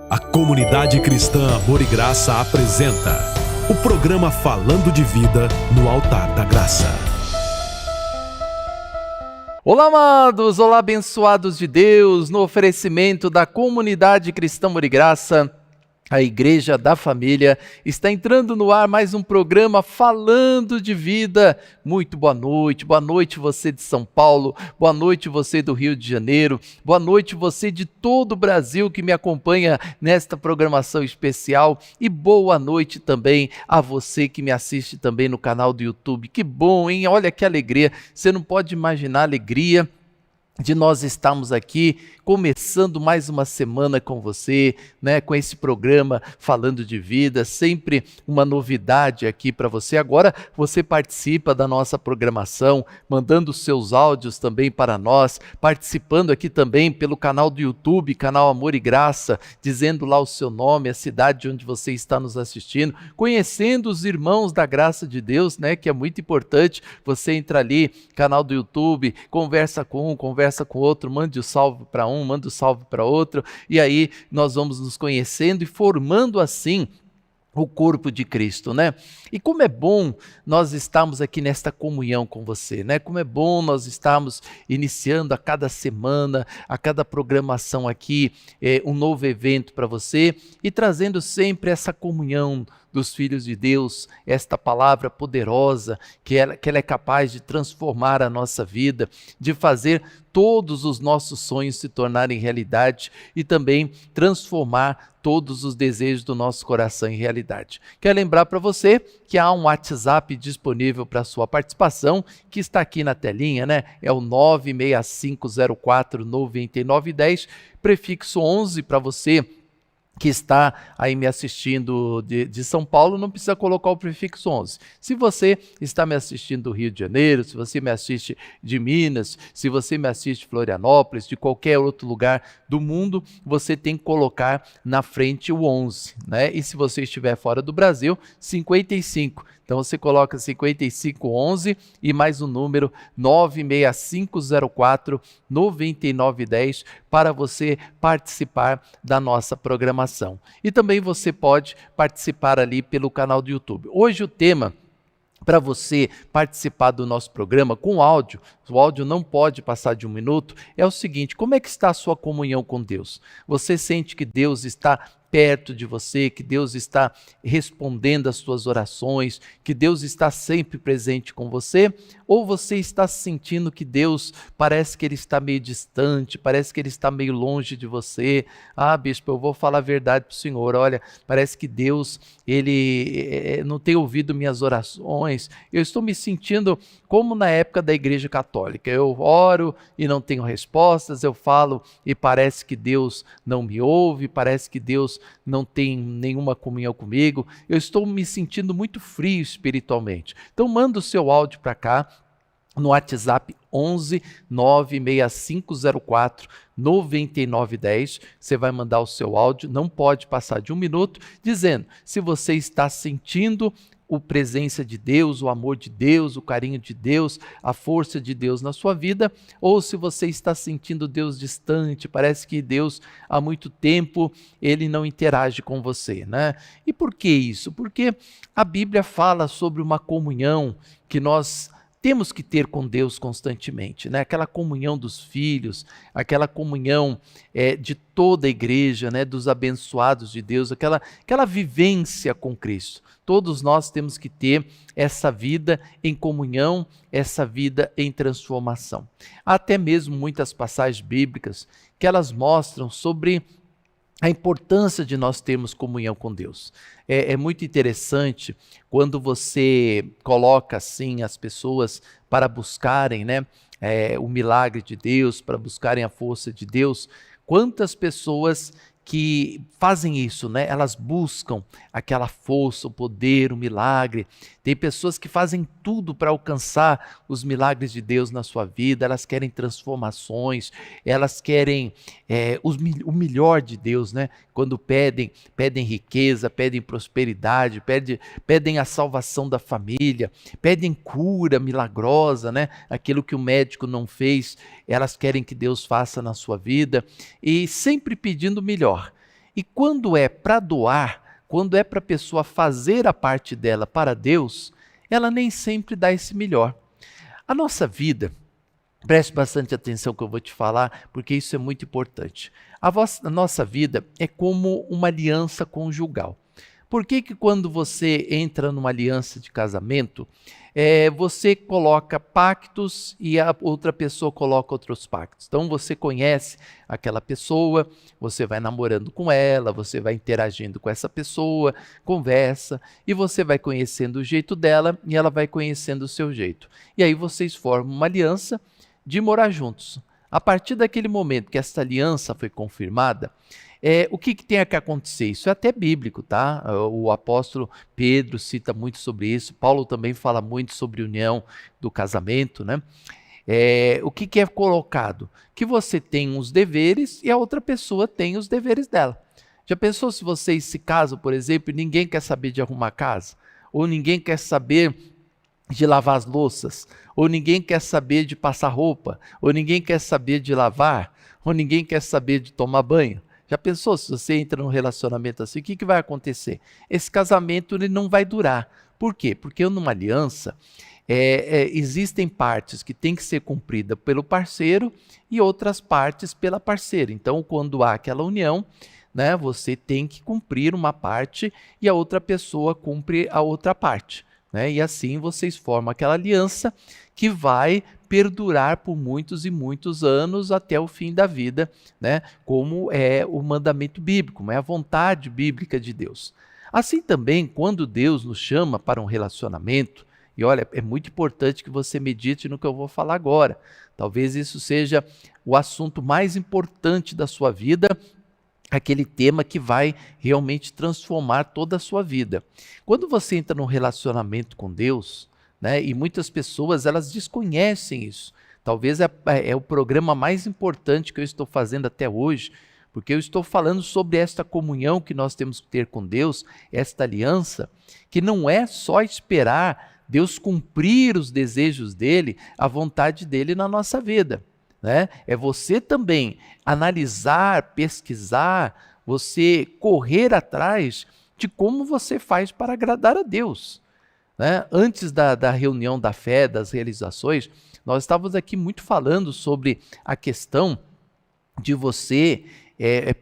A comunidade cristã Amor e Graça apresenta o programa Falando de Vida no Altar da Graça. Olá, amados! Olá, abençoados de Deus! No oferecimento da comunidade cristã Amor e Graça, a Igreja da Família, está entrando no ar mais um programa Falando de Vida. Muito boa noite você de São Paulo, boa noite você do Rio de Janeiro, boa noite você de todo o Brasil que me acompanha nesta programação especial e boa noite também a você que me assiste também no canal do YouTube. Que bom, hein? Olha que alegria, você não pode imaginar a alegria de nós estarmos aqui começando mais uma semana com você, né, com esse programa Falando de Vida, sempre uma novidade aqui para você. Agora você participa da nossa programação, mandando seus áudios também para nós, participando aqui também pelo canal do YouTube, canal Amor e Graça, dizendo lá o seu nome, a cidade onde você está nos assistindo, conhecendo os irmãos da graça de Deus, né, que é muito importante. Você entra ali, canal do YouTube, conversa com um, conversa com outro, mande o salve para um, manda o salve para outro, e aí nós vamos nos conhecendo e formando assim o corpo de Cristo, né? E como é bom nós estarmos aqui nesta comunhão com você, né? Como é bom nós estarmos iniciando a cada semana, a cada programação aqui, um novo evento para você e trazendo sempre essa comunhão dos filhos de Deus, esta palavra poderosa que ela é capaz de transformar a nossa vida, de fazer todos os nossos sonhos se tornarem realidade e também transformar todos os desejos do nosso coração em realidade. Quero lembrar para você que há um WhatsApp disponível para sua participação, que está aqui na telinha, né? É o 965049910, prefixo 11 para você que está aí me assistindo de São Paulo, não precisa colocar o prefixo 11. Se você está me assistindo do Rio de Janeiro, se você me assiste de Minas, se você me assiste de Florianópolis, de qualquer outro lugar do mundo, você tem que colocar na frente o 11, né? E se você estiver fora do Brasil, 55. Então você coloca 5511 e mais o número 965049910 para você participar da nossa programação. E também você pode participar ali pelo canal do YouTube. Hoje o tema para você participar do nosso programa com áudio, o áudio não pode passar de 1 minuto, é o seguinte: como é que está a sua comunhão com Deus? Você sente que Deus está perto de você, que Deus está respondendo às suas orações, que Deus está sempre presente com você? Ou você está sentindo que Deus parece que Ele está meio distante, parece que Ele está meio longe de você? Ah, bispo, eu vou falar a verdade para o senhor, olha, parece que Deus, Ele não tem ouvido minhas orações, eu estou me sentindo como na época da Igreja Católica, eu oro e não tenho respostas, eu falo e parece que Deus não me ouve, parece que Deus não tem nenhuma comunhão comigo, eu estou me sentindo muito frio espiritualmente. Então manda o seu áudio para cá, no WhatsApp 11 96504 9910, você vai mandar o seu áudio, não pode passar de 1 minuto, dizendo se você está sentindo a presença de Deus, o amor de Deus, o carinho de Deus, a força de Deus na sua vida, ou se você está sentindo Deus distante, parece que Deus há muito tempo Ele não interage com você, né? E por que isso? Porque a Bíblia fala sobre uma comunhão que nós temos que ter com Deus constantemente, né? Aquela comunhão dos filhos, aquela comunhão de toda a igreja, né? Dos abençoados de Deus, aquela vivência com Cristo. Todos nós temos que ter essa vida em comunhão, essa vida em transformação. Há até mesmo muitas passagens bíblicas que elas mostram sobre a importância de nós termos comunhão com Deus. É muito interessante quando você coloca assim as pessoas para buscarem, né, o milagre de Deus, para buscarem a força de Deus. Quantas pessoas que fazem isso, né? Elas buscam aquela força, o poder, o milagre. Tem pessoas que fazem tudo para alcançar os milagres de Deus na sua vida, elas querem transformações, elas querem o melhor de Deus, né? Quando pedem riqueza, pedem prosperidade, pedem a salvação da família, pedem cura milagrosa, né? Aquilo que o médico não fez, elas querem que Deus faça na sua vida, e sempre pedindo o melhor. E quando é para doar, quando é para a pessoa fazer a parte dela para Deus, ela nem sempre dá esse melhor. A nossa vida, preste bastante atenção que eu vou te falar, porque isso é muito importante. A nossa vida é como uma aliança conjugal. Por que quando você entra numa aliança de casamento, você coloca pactos e a outra pessoa coloca outros pactos? Então você conhece aquela pessoa, você vai namorando com ela, você vai interagindo com essa pessoa, conversa, e você vai conhecendo o jeito dela e ela vai conhecendo o seu jeito. E aí vocês formam uma aliança de morar juntos. A partir daquele momento que essa aliança foi confirmada, o que tem que acontecer? Isso é até bíblico, tá? O apóstolo Pedro cita muito sobre isso, Paulo também fala muito sobre união do casamento, né? O que é colocado? Que você tem uns deveres e a outra pessoa tem os deveres dela. Já pensou se vocês se casam, por exemplo, e ninguém quer saber de arrumar casa? Ou ninguém quer saber de lavar as louças? Ou ninguém quer saber de passar roupa? Ou ninguém quer saber de lavar? Ou ninguém quer saber de tomar banho? Já pensou se você entra num relacionamento assim, o que vai acontecer? Esse casamento ele não vai durar. Por quê? Porque numa aliança existem partes que têm que ser cumpridas pelo parceiro e outras partes pela parceira. Então, quando há aquela união, né, você tem que cumprir uma parte e a outra pessoa cumpre a outra parte. Né? E assim vocês formam aquela aliança que vai perdurar por muitos e muitos anos até o fim da vida, né? Como é o mandamento bíblico, como é a vontade bíblica de Deus. Assim também, quando Deus nos chama para um relacionamento, e olha, é muito importante que você medite no que eu vou falar agora. Talvez isso seja o assunto mais importante da sua vida, aquele tema que vai realmente transformar toda a sua vida. Quando você entra num relacionamento com Deus, né, e muitas pessoas elas desconhecem isso. Talvez é o programa mais importante que eu estou fazendo até hoje, porque eu estou falando sobre esta comunhão que nós temos que ter com Deus, esta aliança, que não é só esperar Deus cumprir os desejos dele, a vontade dele na nossa vida. Né? É você também analisar, pesquisar, você correr atrás de como você faz para agradar a Deus. Né? Antes da reunião da fé, das realizações, nós estávamos aqui muito falando sobre a questão de você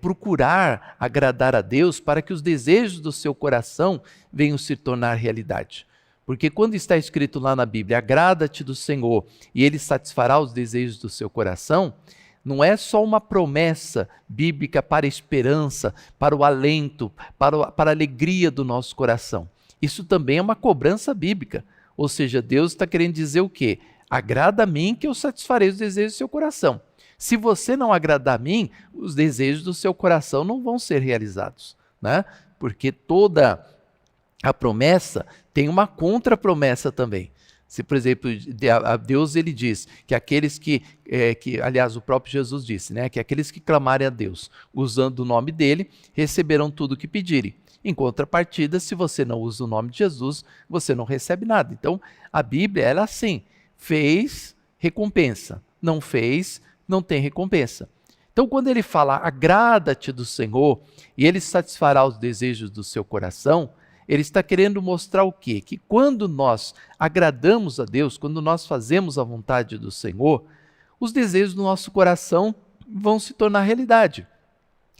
procurar agradar a Deus para que os desejos do seu coração venham se tornar realidade. Porque quando está escrito lá na Bíblia, agrada-te do Senhor e Ele satisfará os desejos do seu coração, não é só uma promessa bíblica para a esperança, para o alento, para a alegria do nosso coração. Isso também é uma cobrança bíblica. Ou seja, Deus está querendo dizer o quê? Agrada a mim que eu satisfarei os desejos do seu coração. Se você não agradar a mim, os desejos do seu coração não vão ser realizados. Né? Porque toda a promessa tem uma contra-promessa também. Se, por exemplo, a Deus ele diz que aqueles que aliás, o próprio Jesus disse, né, que aqueles que clamarem a Deus usando o nome dele, receberão tudo o que pedirem. Em contrapartida, se você não usa o nome de Jesus, você não recebe nada. Então, a Bíblia, ela assim, fez, recompensa. Não fez, não tem recompensa. Então, quando ele fala, agrada-te do Senhor, e ele satisfará os desejos do seu coração, ele está querendo mostrar o quê? Que quando nós agradamos a Deus, quando nós fazemos a vontade do Senhor, os desejos do nosso coração vão se tornar realidade.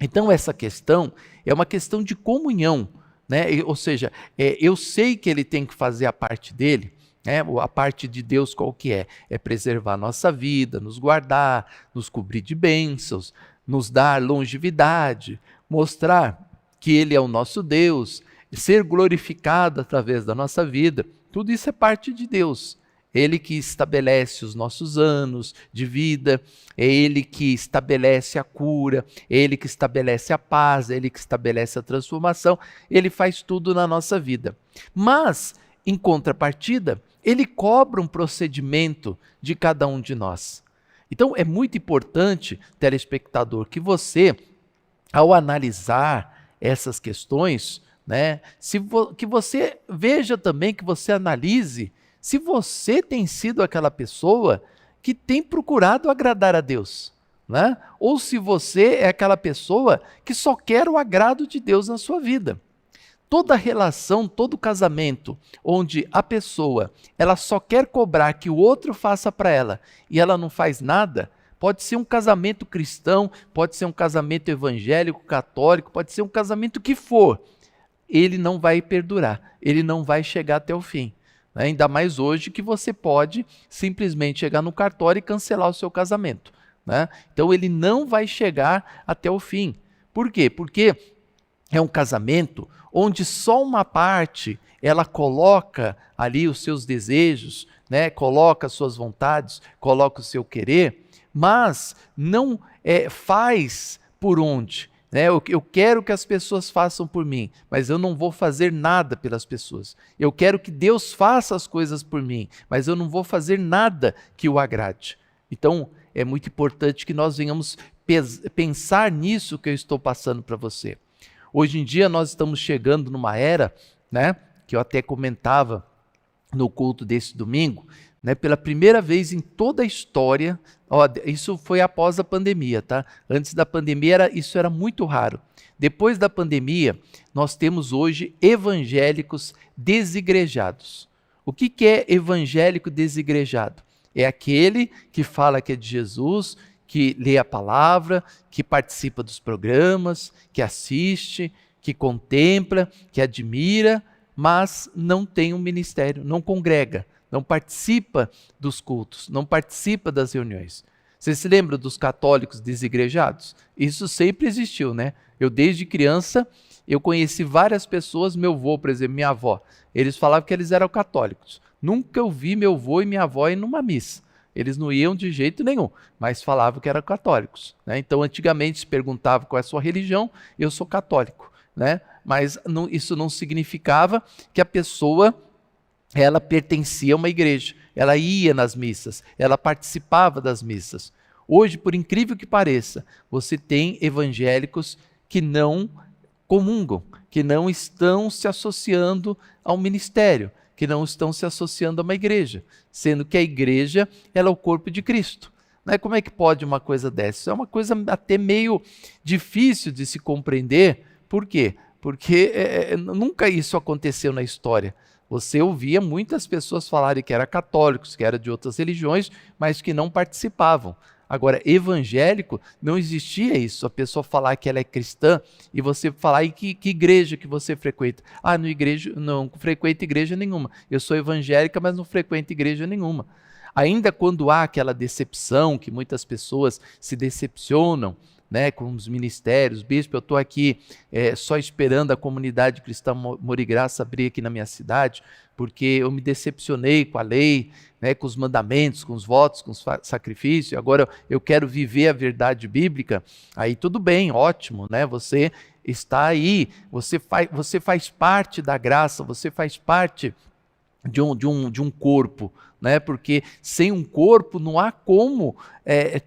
Então essa questão é uma questão de comunhão, né? Ou seja, eu sei que ele tem que fazer a parte dele, né? A parte de Deus qual que é? É preservar a nossa vida, nos guardar, nos cobrir de bênçãos, nos dar longevidade, mostrar que ele é o nosso Deus, ser glorificado através da nossa vida. Tudo isso é parte de Deus. Ele que estabelece os nossos anos de vida, é Ele que estabelece a cura, é Ele que estabelece a paz, é Ele que estabelece a transformação, Ele faz tudo na nossa vida. Mas, em contrapartida, Ele cobra um procedimento de cada um de nós. Então, é muito importante, telespectador, que você, ao analisar essas questões, né, que você veja também, que você analise se você tem sido aquela pessoa que tem procurado agradar a Deus. né? Ou se você é aquela pessoa que só quer o agrado de Deus na sua vida. Toda relação, todo casamento, onde a pessoa ela só quer cobrar que o outro faça para ela e ela não faz nada, pode ser um casamento cristão, pode ser um casamento evangélico, católico, pode ser um casamento que for, ele não vai perdurar, ele não vai chegar até o fim. Né? Ainda mais hoje que você pode simplesmente chegar no cartório e cancelar o seu casamento. Né? Então ele não vai chegar até o fim. Por quê? Porque é um casamento onde só uma parte ela coloca ali os seus desejos, né? Coloca as suas vontades, coloca o seu querer, mas não faz por onde. Né? Eu quero que as pessoas façam por mim, mas eu não vou fazer nada pelas pessoas. Eu quero que Deus faça as coisas por mim, mas eu não vou fazer nada que o agrade. Então, é muito importante que nós venhamos pensar nisso que eu estou passando para você. Hoje em dia nós estamos chegando numa era, né, que eu até comentava no culto desse domingo, né, pela primeira vez em toda a história, isso foi após a pandemia, tá? Antes da pandemia isso era muito raro. Depois da pandemia, nós temos hoje evangélicos desigrejados. O que é evangélico desigrejado? É aquele que fala que é de Jesus, que lê a palavra, que participa dos programas, que assiste, que contempla, que admira, mas não tem um ministério, não congrega, não participa dos cultos, não participa das reuniões. Você se lembra dos católicos desigrejados? Isso sempre existiu, né? Eu desde criança, eu conheci várias pessoas, meu avô, por exemplo, minha avó, eles falavam que eles eram católicos. Nunca eu vi meu avô e minha avó ir numa missa. Eles não iam de jeito nenhum, mas falavam que eram católicos. Né? Então, antigamente se perguntava qual é a sua religião, eu sou católico. Né? Mas isso não significava que a pessoa ela pertencia a uma igreja. Ela ia nas missas, ela participava das missas. Hoje, por incrível que pareça, você tem evangélicos que não comungam, que não estão se associando ao ministério, que não estão se associando a uma igreja, sendo que a igreja ela é o corpo de Cristo. Né? Como é que pode uma coisa dessa? Isso é uma coisa até meio difícil de se compreender. Por quê? Porque nunca isso aconteceu na história. Você ouvia muitas pessoas falarem que eram católicos, que eram de outras religiões, mas que não participavam. Agora, evangélico, não existia isso, a pessoa falar que ela é cristã e você falar, e que igreja que você frequenta? Ah, não frequento igreja nenhuma. Eu sou evangélica, mas não frequento igreja nenhuma. Ainda quando há aquela decepção, que muitas pessoas se decepcionam, né, com os ministérios, bispo, eu estou aqui só esperando a comunidade cristã Amor e Graça abrir aqui na minha cidade, porque eu me decepcionei com a lei, né, com os mandamentos, com os votos, com os sacrifícios, agora eu quero viver a verdade bíblica. Aí tudo bem, ótimo, né? Você está aí, você faz parte da graça, você faz parte de um corpo, né? Porque sem um corpo não há como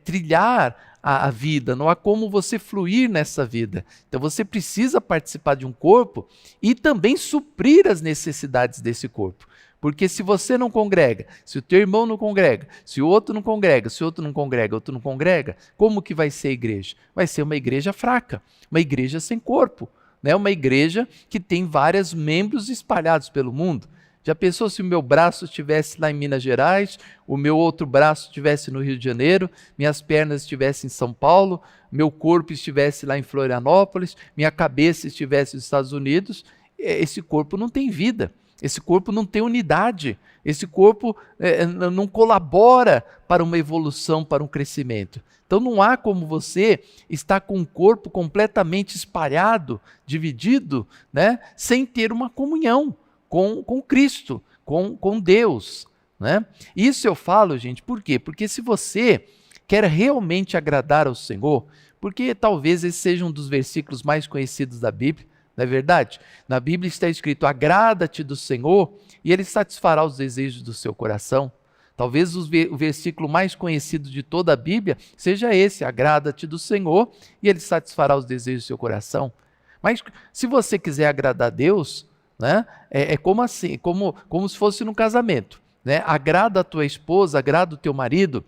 trilhar a vida, não há como você fluir nessa vida. Então você precisa participar de um corpo e também suprir as necessidades desse corpo. Porque se você não congrega, se o teu irmão não congrega, se o outro não congrega, se o outro não congrega, outro não congrega, como que vai ser a igreja? Vai ser uma igreja fraca, uma igreja sem corpo, né? Uma igreja que tem vários membros espalhados pelo mundo. Já pensou se o meu braço estivesse lá em Minas Gerais, o meu outro braço estivesse no Rio de Janeiro, minhas pernas estivessem em São Paulo, meu corpo estivesse lá em Florianópolis, minha cabeça estivesse nos Estados Unidos? Esse corpo não tem vida, esse corpo não tem unidade, esse corpo não colabora para uma evolução, para um crescimento. Então não há como você estar com o corpo completamente espalhado, dividido, né, sem ter uma comunhão com Cristo, com Deus, né? Isso eu falo, gente, por quê? Porque se você quer realmente agradar ao Senhor, porque talvez esse seja um dos versículos mais conhecidos da Bíblia, não é verdade? Na Bíblia está escrito, agrada-te do Senhor e Ele satisfará os desejos do seu coração. Talvez o versículo mais conhecido de toda a Bíblia seja esse, agrada-te do Senhor e Ele satisfará os desejos do seu coração. Mas se você quiser agradar a Deus, né? Como assim, como se fosse num casamento, né? Agrada a tua esposa, agrada o teu marido,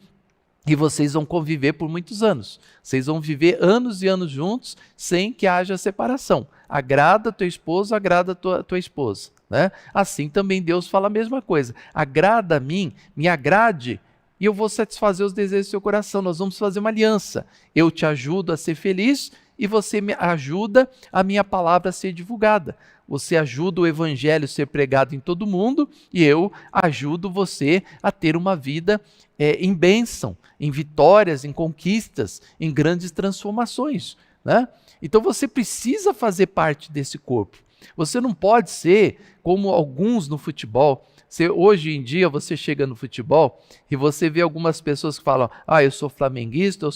e vocês vão conviver por muitos anos. Vocês vão viver anos e anos juntos sem que haja separação. Agrada teu esposo, agrada tua esposa. Né? Assim também Deus fala a mesma coisa. Agrada a mim, me agrade, e eu vou satisfazer os desejos do seu coração. Nós vamos fazer uma aliança. Eu te ajudo a ser feliz e você me ajuda a minha palavra a ser divulgada. Você ajuda o evangelho a ser pregado em todo mundo e eu ajudo você a ter uma vida em bênção, em vitórias, em conquistas, em grandes transformações. Né? Então você precisa fazer parte desse corpo. Você não pode ser como alguns no futebol. Hoje em dia você chega no futebol e você vê algumas pessoas que falam: eu sou flamenguista,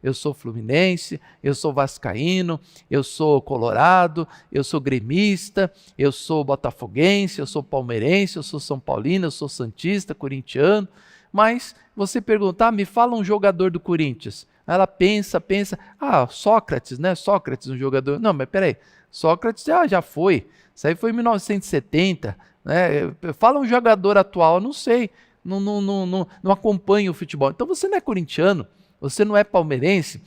eu sou fluminense, eu sou vascaíno, eu sou colorado, eu sou gremista, eu sou botafoguense, eu sou palmeirense, eu sou são paulino, eu sou santista, corintiano. Mas você pergunta: me fala um jogador do Corinthians. Ela pensa, Sócrates, né? Sócrates, um jogador. Não, mas peraí, Sócrates já foi. Isso aí foi em 1970. Né? Fala um jogador atual, eu não sei. Não acompanho o futebol. Então você não é corintiano, você não é palmeirense,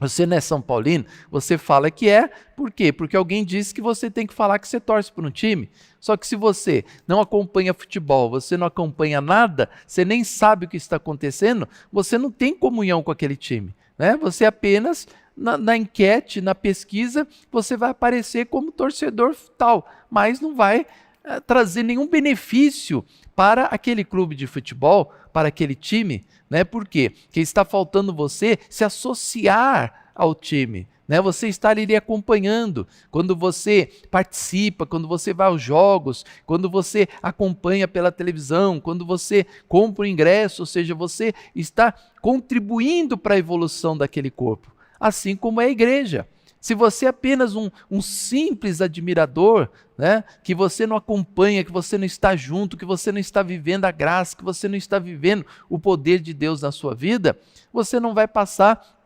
você não é São Paulino, você fala que é. Por quê? Porque alguém disse que você tem que falar que você torce por um time. Só que se você não acompanha futebol, você não acompanha nada, você nem sabe o que está acontecendo, você não tem comunhão com aquele time. Né? Você apenas, na enquete, na pesquisa, você vai aparecer como torcedor tal, mas não vai trazer nenhum benefício para aquele clube de futebol, para aquele time. Né? Por quê? Porque está faltando você se associar ao time. Né? Você está ali acompanhando. Quando você participa, quando você vai aos jogos, quando você acompanha pela televisão, quando você compra o ingresso, ou seja, você está contribuindo para a evolução daquele corpo. Assim como é a igreja. Se você é apenas um simples admirador, né, que você não acompanha, que você não está junto, que você não está vivendo a graça, que você não está vivendo o poder de Deus na sua vida, você não vai passar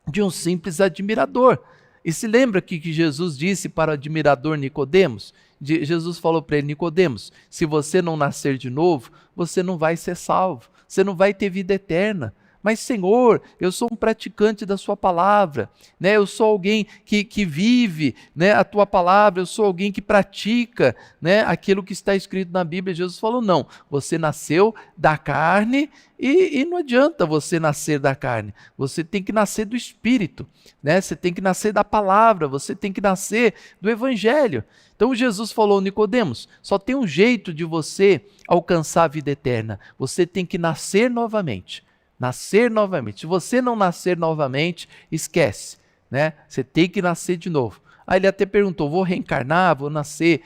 de um simples admirador. E se lembra que Jesus disse para o admirador Nicodemos? Jesus falou para ele: Nicodemos, se você não nascer de novo, você não vai ser salvo, você não vai ter vida eterna. Mas, Senhor, eu sou um praticante da sua palavra, né? Eu sou alguém que vive, né, a tua palavra, eu sou alguém que pratica, né, aquilo que está escrito na Bíblia. Jesus falou: não, você nasceu da carne e não adianta você nascer da carne, você tem que nascer do Espírito, né? Você tem que nascer da palavra, você tem que nascer do Evangelho. Então Jesus falou: Nicodemos, só tem um jeito de você alcançar a vida eterna, você tem que nascer novamente. Nascer novamente. Se você não nascer novamente, esquece, né? Você tem que nascer de novo. Aí ele até perguntou: vou reencarnar, vou nascer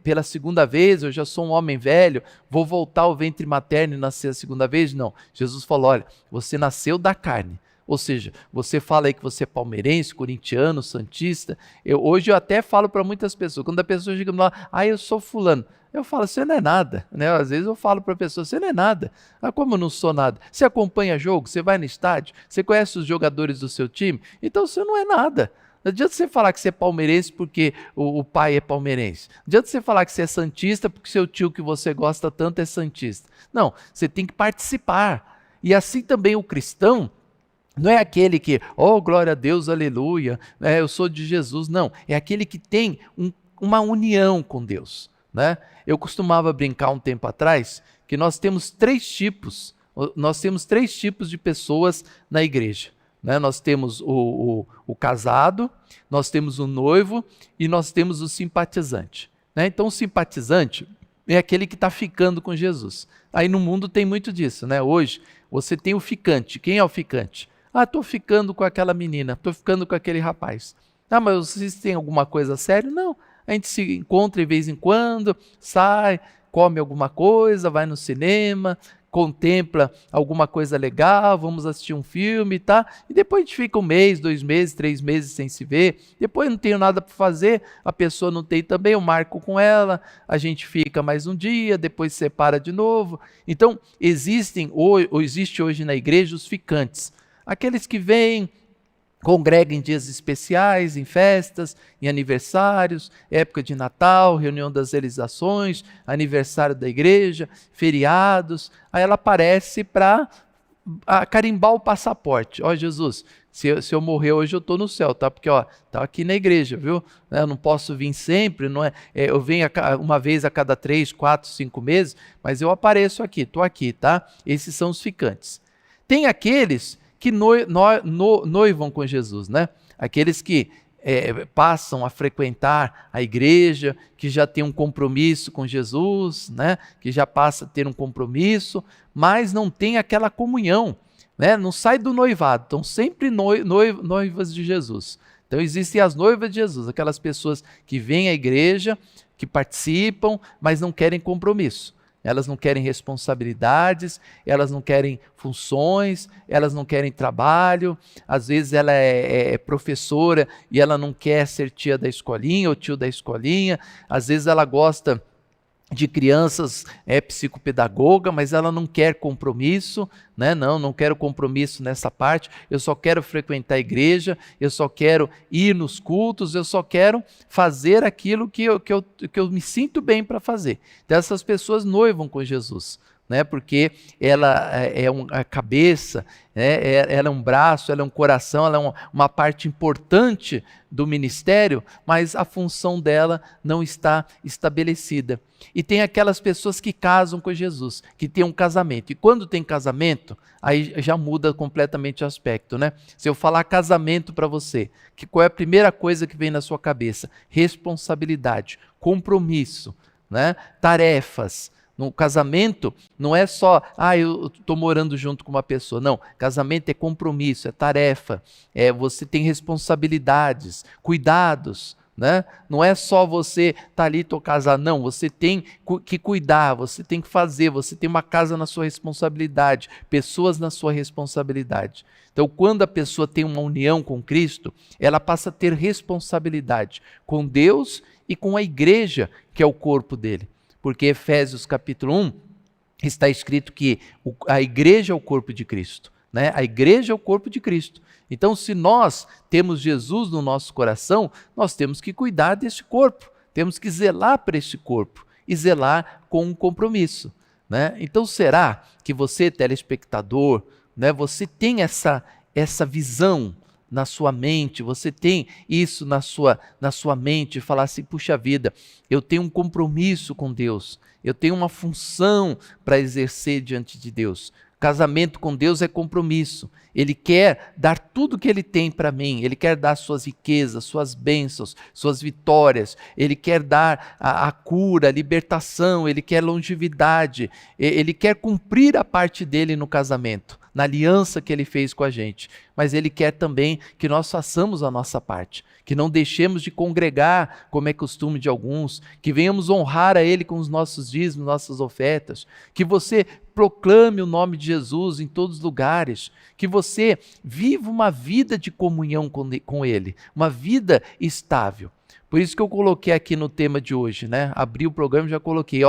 pela segunda vez, eu já sou um homem velho, vou voltar ao ventre materno e nascer a segunda vez? Não. Jesus falou: olha, você nasceu da carne. Ou seja, você fala aí que você é palmeirense, corintiano, santista. Hoje eu até falo para muitas pessoas, quando a pessoa chega lá: eu sou fulano. Eu falo: você não é nada, né? Às vezes eu falo para a pessoa: você não é nada. Como eu não sou nada? Você acompanha jogo, você vai no estádio, você conhece os jogadores do seu time, então você não é nada. Não adianta você falar que você é palmeirense porque o pai é palmeirense. Não adianta você falar que você é santista porque seu tio que você gosta tanto é santista. Não, você tem que participar. E assim também o cristão não é aquele que, glória a Deus, aleluia, eu sou de Jesus. Não, é aquele que tem uma união com Deus. Né? Eu costumava brincar um tempo atrás que nós temos três tipos de pessoas na igreja. Né? Nós temos o casado, nós temos o noivo e nós temos o simpatizante. Né? Então o simpatizante é aquele que está ficando com Jesus. Aí no mundo tem muito disso. Né? Hoje você tem o ficante. Quem é o ficante? Estou ficando com aquela menina, estou ficando com aquele rapaz. Mas vocês têm alguma coisa séria? Não. A gente se encontra de vez em quando, sai, come alguma coisa, vai no cinema, contempla alguma coisa legal, vamos assistir um filme, tá? E depois a gente fica 1 mês, 2 meses, 3 meses sem se ver. Depois não tenho nada para fazer, a pessoa não tem também, eu marco com ela, a gente fica mais um dia, depois se separa de novo. Então, existe hoje na igreja os ficantes, aqueles que vêm, congrega em dias especiais, em festas, em aniversários, época de Natal, reunião das realizações, aniversário da igreja, feriados. Aí ela aparece para carimbar o passaporte. Ó, Jesus, se eu morrer hoje eu estou no céu, tá? Porque tá aqui na igreja, viu? Eu não posso vir sempre, não é? Eu venho uma vez a cada 3, 4, 5 meses, mas eu apareço aqui, estou aqui, tá? Esses são os ficantes. Tem aqueles que noivam com Jesus, né? Aqueles que passam a frequentar a igreja, que já tem um compromisso com Jesus, né? Que já passa a ter um compromisso, mas não tem aquela comunhão, né? Não sai do noivado, estão sempre noivas de Jesus. Então existem as noivas de Jesus, aquelas pessoas que vêm à igreja, que participam, mas não querem compromisso. Elas não querem responsabilidades, elas não querem funções, elas não querem trabalho. Às vezes ela é professora e ela não quer ser tia da escolinha ou tio da escolinha. Às vezes ela gosta de crianças, é psicopedagoga, mas ela não quer compromisso, né? Não quero compromisso nessa parte, eu só quero frequentar a igreja, eu só quero ir nos cultos, eu só quero fazer aquilo que eu me sinto bem para fazer. Então essas pessoas noivam com Jesus, né? Porque ela é a cabeça, né? Ela é um braço, ela é um coração, ela é uma parte importante do ministério, mas a função dela não está estabelecida. E tem aquelas pessoas que casam com Jesus, que tem um casamento. E quando tem casamento, aí já muda completamente o aspecto, né? Se eu falar casamento para você, qual é a primeira coisa que vem na sua cabeça? Responsabilidade, compromisso, né? Tarefas. No casamento, não é só, eu estou morando junto com uma pessoa. Não, casamento é compromisso, é tarefa, você tem responsabilidades, cuidados, né? Não é só você estar ali e estou casado, não, você tem que cuidar, você tem que fazer, você tem uma casa na sua responsabilidade, pessoas na sua responsabilidade. Então, quando a pessoa tem uma união com Cristo, ela passa a ter responsabilidade com Deus e com a igreja, que é o corpo dele. Porque Efésios capítulo 1 está escrito que a igreja é o corpo de Cristo, né? A igreja é o corpo de Cristo. Então, se nós temos Jesus no nosso coração, nós temos que cuidar desse corpo, temos que zelar para esse corpo e zelar com um compromisso, né? Então, será que você, telespectador, né, você tem essa visão na sua mente, você tem isso na sua mente, falar assim, puxa vida, eu tenho um compromisso com Deus, eu tenho uma função para exercer diante de Deus. Casamento com Deus é compromisso. Ele quer dar tudo que Ele tem para mim. Ele quer dar suas riquezas, suas bênçãos, suas vitórias. Ele quer dar a cura, a libertação. Ele quer longevidade. Ele quer cumprir a parte dele no casamento, na aliança que Ele fez com a gente. Mas Ele quer também que nós façamos a nossa parte, que não deixemos de congregar, como é costume de alguns, que venhamos honrar a Ele com os nossos dízimos, nossas ofertas, que você proclame o nome de Jesus em todos os lugares, que você viva uma vida de comunhão com Ele, uma vida estável. Por isso que eu coloquei aqui no tema de hoje, né? Abri o programa e já coloquei,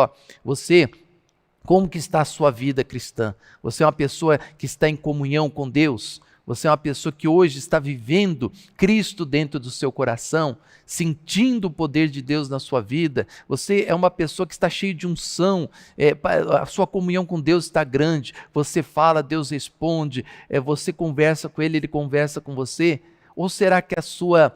como que está a sua vida cristã? Você é uma pessoa que está em comunhão com Deus? Você é uma pessoa que hoje está vivendo Cristo dentro do seu coração, sentindo o poder de Deus na sua vida? Você é uma pessoa que está cheia de unção, a sua comunhão com Deus está grande, você fala, Deus responde, você conversa com Ele, Ele conversa com você? Ou será que a sua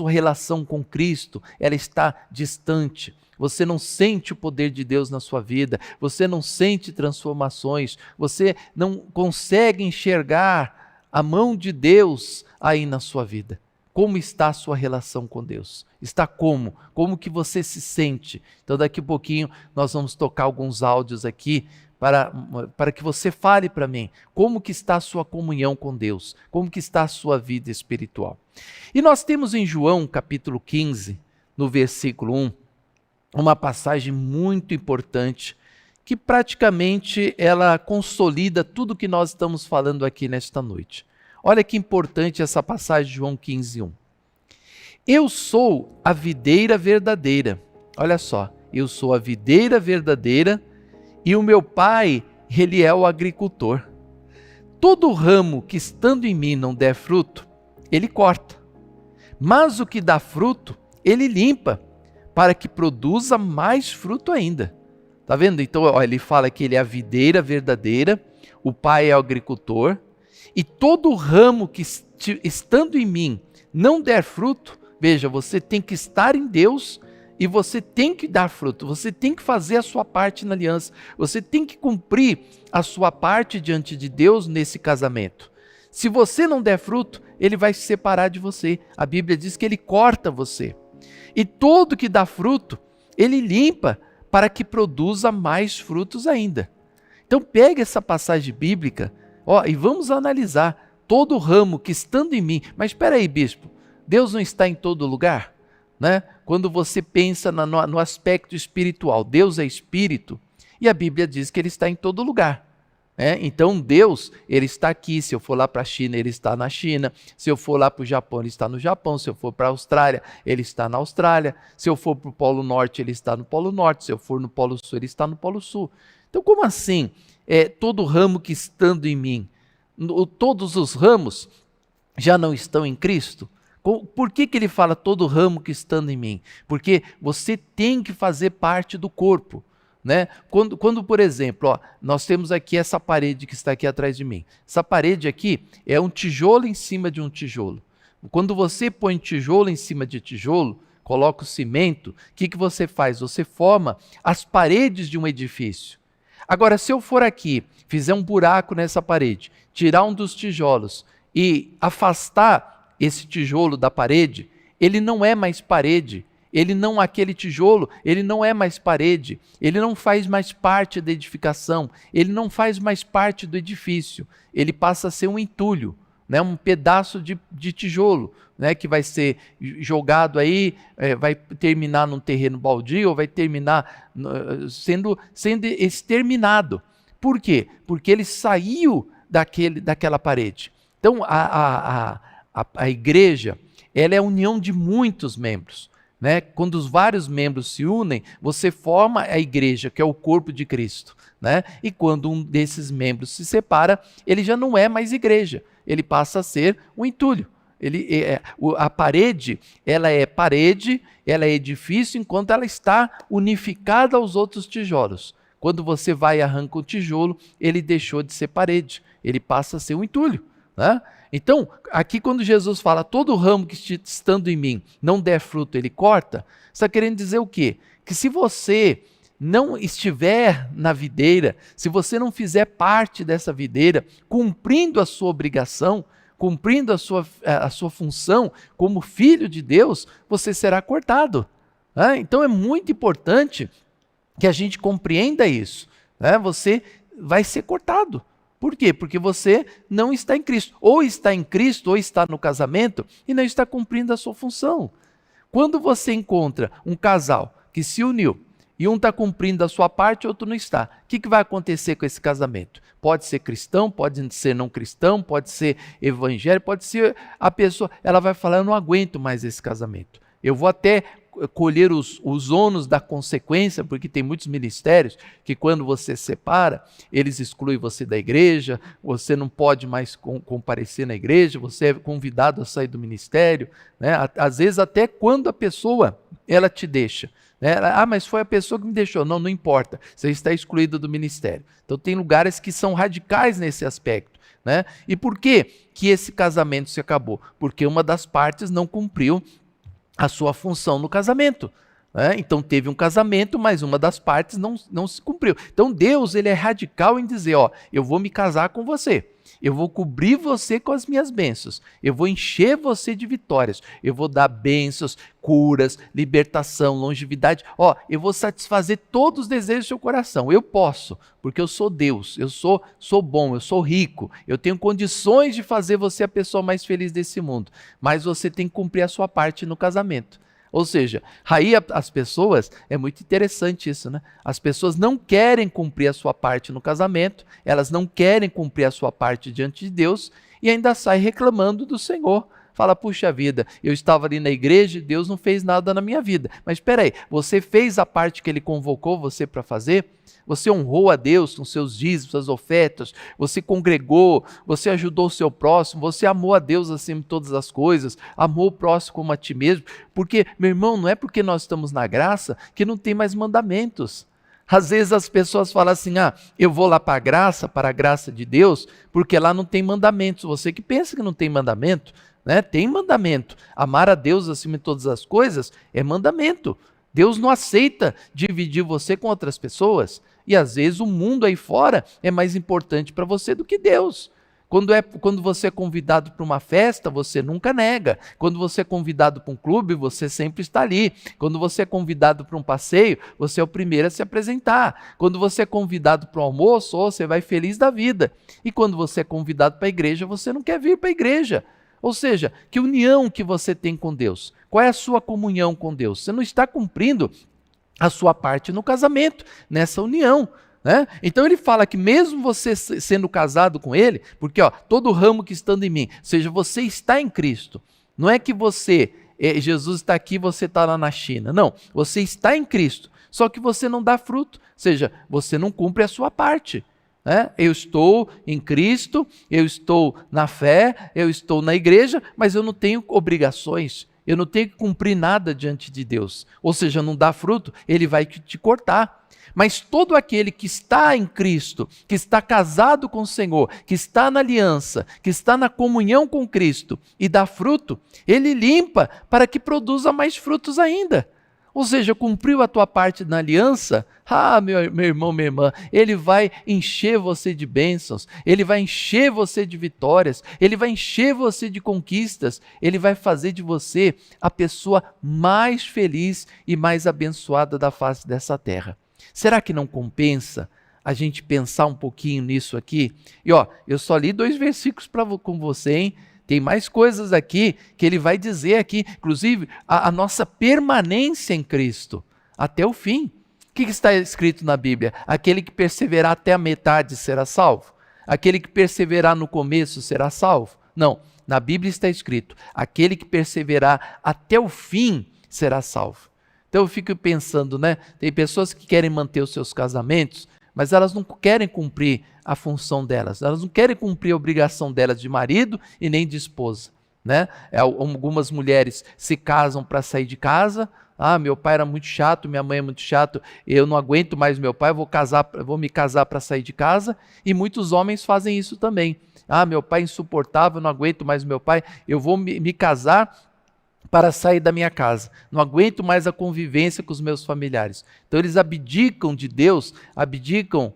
relação com Cristo, ela está distante? Você não sente o poder de Deus na sua vida, você não sente transformações, você não consegue enxergar a mão de Deus aí na sua vida. Como está a sua relação com Deus? Está como? Como que você se sente? Então daqui a pouquinho nós vamos tocar alguns áudios aqui para que você fale para mim como que está a sua comunhão com Deus, como que está a sua vida espiritual. E nós temos em João capítulo 15, no versículo 1, uma passagem muito importante que praticamente ela consolida tudo que nós estamos falando aqui nesta noite. Olha que importante essa passagem de João 15, 1. Eu sou a videira verdadeira. Olha só, eu sou a videira verdadeira e o meu pai, ele é o agricultor. Todo ramo que estando em mim não der fruto, ele corta. Mas o que dá fruto, ele limpa, para que produza mais fruto ainda. Tá vendo? Então, ele fala que ele é a videira verdadeira, o Pai é o agricultor, e todo ramo que estando em mim não der fruto, veja, você tem que estar em Deus e você tem que dar fruto, você tem que fazer a sua parte na aliança, você tem que cumprir a sua parte diante de Deus nesse casamento. Se você não der fruto, ele vai se separar de você. A Bíblia diz que ele corta você. E todo que dá fruto, ele limpa para que produza mais frutos ainda. Então pegue essa passagem bíblica, e vamos analisar todo ramo que estando em mim. Mas espera aí, bispo, Deus não está em todo lugar? Né? Quando você pensa no aspecto espiritual, Deus é espírito e a Bíblia diz que ele está em todo lugar. Então Deus, ele está aqui. Se eu for lá para a China, ele está na China. Se eu for lá para o Japão, ele está no Japão. Se eu for para a Austrália, ele está na Austrália. Se eu for para o Polo Norte, ele está no Polo Norte. Se eu for no Polo Sul, ele está no Polo Sul. Então como assim? Todo ramo que estando em mim, todos os ramos já não estão em Cristo? Por que ele fala todo ramo que estando em mim? Porque você tem que fazer parte do corpo. Né? Quando, por exemplo, nós temos aqui essa parede que está aqui atrás de mim. Essa parede aqui é um tijolo em cima de um tijolo. Quando você põe tijolo em cima de tijolo, coloca o cimento, o que você faz? Você forma as paredes de um edifício. Agora, se eu for aqui, fizer um buraco nessa parede, tirar um dos tijolos e afastar esse tijolo da parede, ele não é mais parede. Aquele tijolo, ele não é mais parede, ele não faz mais parte da edificação, ele não faz mais parte do edifício, ele passa a ser um entulho, né? Um pedaço de tijolo, né? Que vai ser jogado aí, vai terminar num terreno baldio, ou vai terminar sendo exterminado. Por quê? Porque ele saiu daquela parede. Então a igreja, ela é a união de muitos membros. Né? Quando os vários membros se unem, você forma a igreja, que é o corpo de Cristo. Né? E quando um desses membros se separa, ele já não é mais igreja, ele passa a ser um entulho. A parede, ela é edifício enquanto ela está unificada aos outros tijolos. Quando você vai e arranca o tijolo, ele deixou de ser parede, ele passa a ser um entulho. Né? Então, aqui quando Jesus fala, todo ramo que estando em mim não der fruto, ele corta, está querendo dizer o quê? Que se você não estiver na videira, se você não fizer parte dessa videira, cumprindo a sua obrigação, cumprindo a sua função como filho de Deus, você será cortado. Então é muito importante que a gente compreenda isso. Você vai ser cortado. Por quê? Porque você não está em Cristo. Ou está em Cristo, ou está no casamento e não está cumprindo a sua função. Quando você encontra um casal que se uniu e um está cumprindo a sua parte, o outro não está, o que vai acontecer com esse casamento? Pode ser cristão, pode ser não cristão, pode ser evangélico, pode ser a pessoa, ela vai falar, eu não aguento mais esse casamento. Eu vou até colher os ônus da consequência, porque tem muitos ministérios que quando você se separa, eles excluem você da igreja, você não pode mais comparecer na igreja, você é convidado a sair do ministério, né? Às vezes até quando a pessoa, ela te deixa, né? Mas foi a pessoa que me deixou. Não importa, você está excluído do ministério. Então tem lugares que são radicais nesse aspecto. Né? E por que esse casamento se acabou? Porque uma das partes não cumpriu a sua função no casamento. Então teve um casamento, mas uma das partes não se cumpriu. Então Deus, ele é radical em dizer, eu vou me casar com você, eu vou cobrir você com as minhas bênçãos, eu vou encher você de vitórias, eu vou dar bênçãos, curas, libertação, longevidade, eu vou satisfazer todos os desejos do seu coração. Eu posso, porque eu sou Deus, eu sou bom, eu sou rico, eu tenho condições de fazer você a pessoa mais feliz desse mundo, mas você tem que cumprir a sua parte no casamento. Ou seja, aí as pessoas, é muito interessante isso, né? As pessoas não querem cumprir a sua parte no casamento, elas não querem cumprir a sua parte diante de Deus e ainda saem reclamando do Senhor. Fala, puxa vida, eu estava ali na igreja e Deus não fez nada na minha vida. Mas espera aí, você fez a parte que Ele convocou você para fazer? Você honrou a Deus com seus dízimos, suas ofertas, você congregou, você ajudou o seu próximo, você amou a Deus acima de todas as coisas, amou o próximo como a ti mesmo, porque, meu irmão, não é porque nós estamos na graça que não tem mais mandamentos. Às vezes as pessoas falam assim, eu vou lá para a graça de Deus, porque lá não tem mandamentos. Você que pensa que não tem mandamento, né? Tem mandamento. Amar a Deus acima de todas as coisas é mandamento. Deus não aceita dividir você com outras pessoas. E às vezes o mundo aí fora é mais importante para você do que Deus. Quando você é convidado para uma festa, você nunca nega. Quando você é convidado para um clube, você sempre está ali. Quando você é convidado para um passeio, você é o primeiro a se apresentar. Quando você é convidado para um almoço, você vai feliz da vida. E quando você é convidado para a igreja, você não quer vir para a igreja. Ou seja, que união que você tem com Deus? Qual é a sua comunhão com Deus? Você não está cumprindo a sua parte no casamento, nessa união. Né? Então ele fala que mesmo você sendo casado com ele, porque todo ramo que estando em mim, ou seja, você está em Cristo, não é que Jesus está aqui e você está lá na China, não, você está em Cristo, só que você não dá fruto, ou seja, você não cumpre a sua parte. Né? Eu estou em Cristo, eu estou na fé, eu estou na igreja, mas eu não tenho obrigações, eu não tenho que cumprir nada diante de Deus, ou seja, não dá fruto, ele vai te cortar. Mas todo aquele que está em Cristo, que está casado com o Senhor, que está na aliança, que está na comunhão com Cristo e dá fruto, ele limpa para que produza mais frutos ainda. Ou seja, cumpriu a tua parte na aliança, meu irmão, minha irmã, ele vai encher você de bênçãos, ele vai encher você de vitórias, ele vai encher você de conquistas, ele vai fazer de você a pessoa mais feliz e mais abençoada da face dessa terra. Será que não compensa a gente pensar um pouquinho nisso aqui? E eu só li 2 versículos com você, hein? Tem mais coisas aqui que ele vai dizer aqui, inclusive a nossa permanência em Cristo até o fim. O que está escrito na Bíblia? Aquele que perseverar até a metade será salvo? Aquele que perseverar no começo será salvo? Não, na Bíblia está escrito, aquele que perseverar até o fim será salvo. Então eu fico pensando, né? Tem pessoas que querem manter os seus casamentos, mas elas não querem cumprir a função delas, elas não querem cumprir a obrigação delas de marido e nem de esposa, né? Algumas mulheres se casam para sair de casa. Meu pai era muito chato, minha mãe é muito chato, eu não aguento mais meu pai, vou me casar para sair de casa. E muitos homens fazem isso também. Meu pai é insuportável, eu não aguento mais meu pai, eu vou me casar para sair da minha casa, não aguento mais a convivência com os meus familiares. Então eles abdicam de Deus, abdicam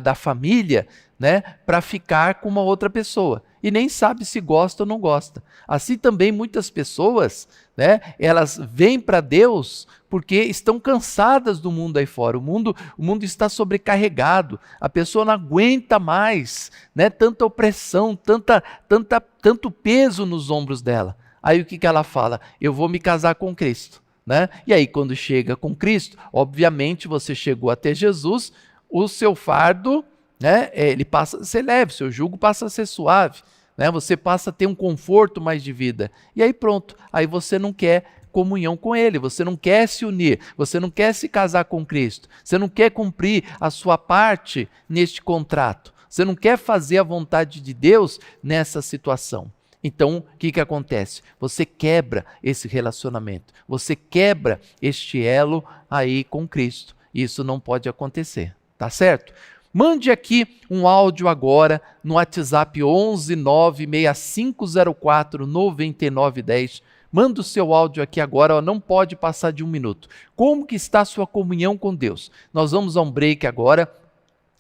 da família, né, para ficar com uma outra pessoa, e nem sabe se gosta ou não gosta. Assim também muitas pessoas, né, elas vêm para Deus porque estão cansadas do mundo aí fora. O mundo está sobrecarregado, a pessoa não aguenta mais, né, tanta opressão, tanto peso nos ombros dela. Aí o que ela fala? Eu vou me casar com Cristo. Né? E aí quando chega com Cristo, obviamente você chegou até Jesus, o seu fardo, né, ele passa a ser leve, seu jugo passa a ser suave, né? Você passa a ter um conforto mais de vida. E aí pronto, aí você não quer comunhão com Ele, você não quer se unir, você não quer se casar com Cristo, você não quer cumprir a sua parte neste contrato, você não quer fazer a vontade de Deus nessa situação. Então, o que acontece? Você quebra esse relacionamento, você quebra este elo aí com Cristo. Isso não pode acontecer, tá certo? Mande aqui um áudio agora no WhatsApp 11 96504 9910. Manda o seu áudio aqui agora, não pode passar de 1 minuto. Como que está a sua comunhão com Deus? Nós vamos a um break agora,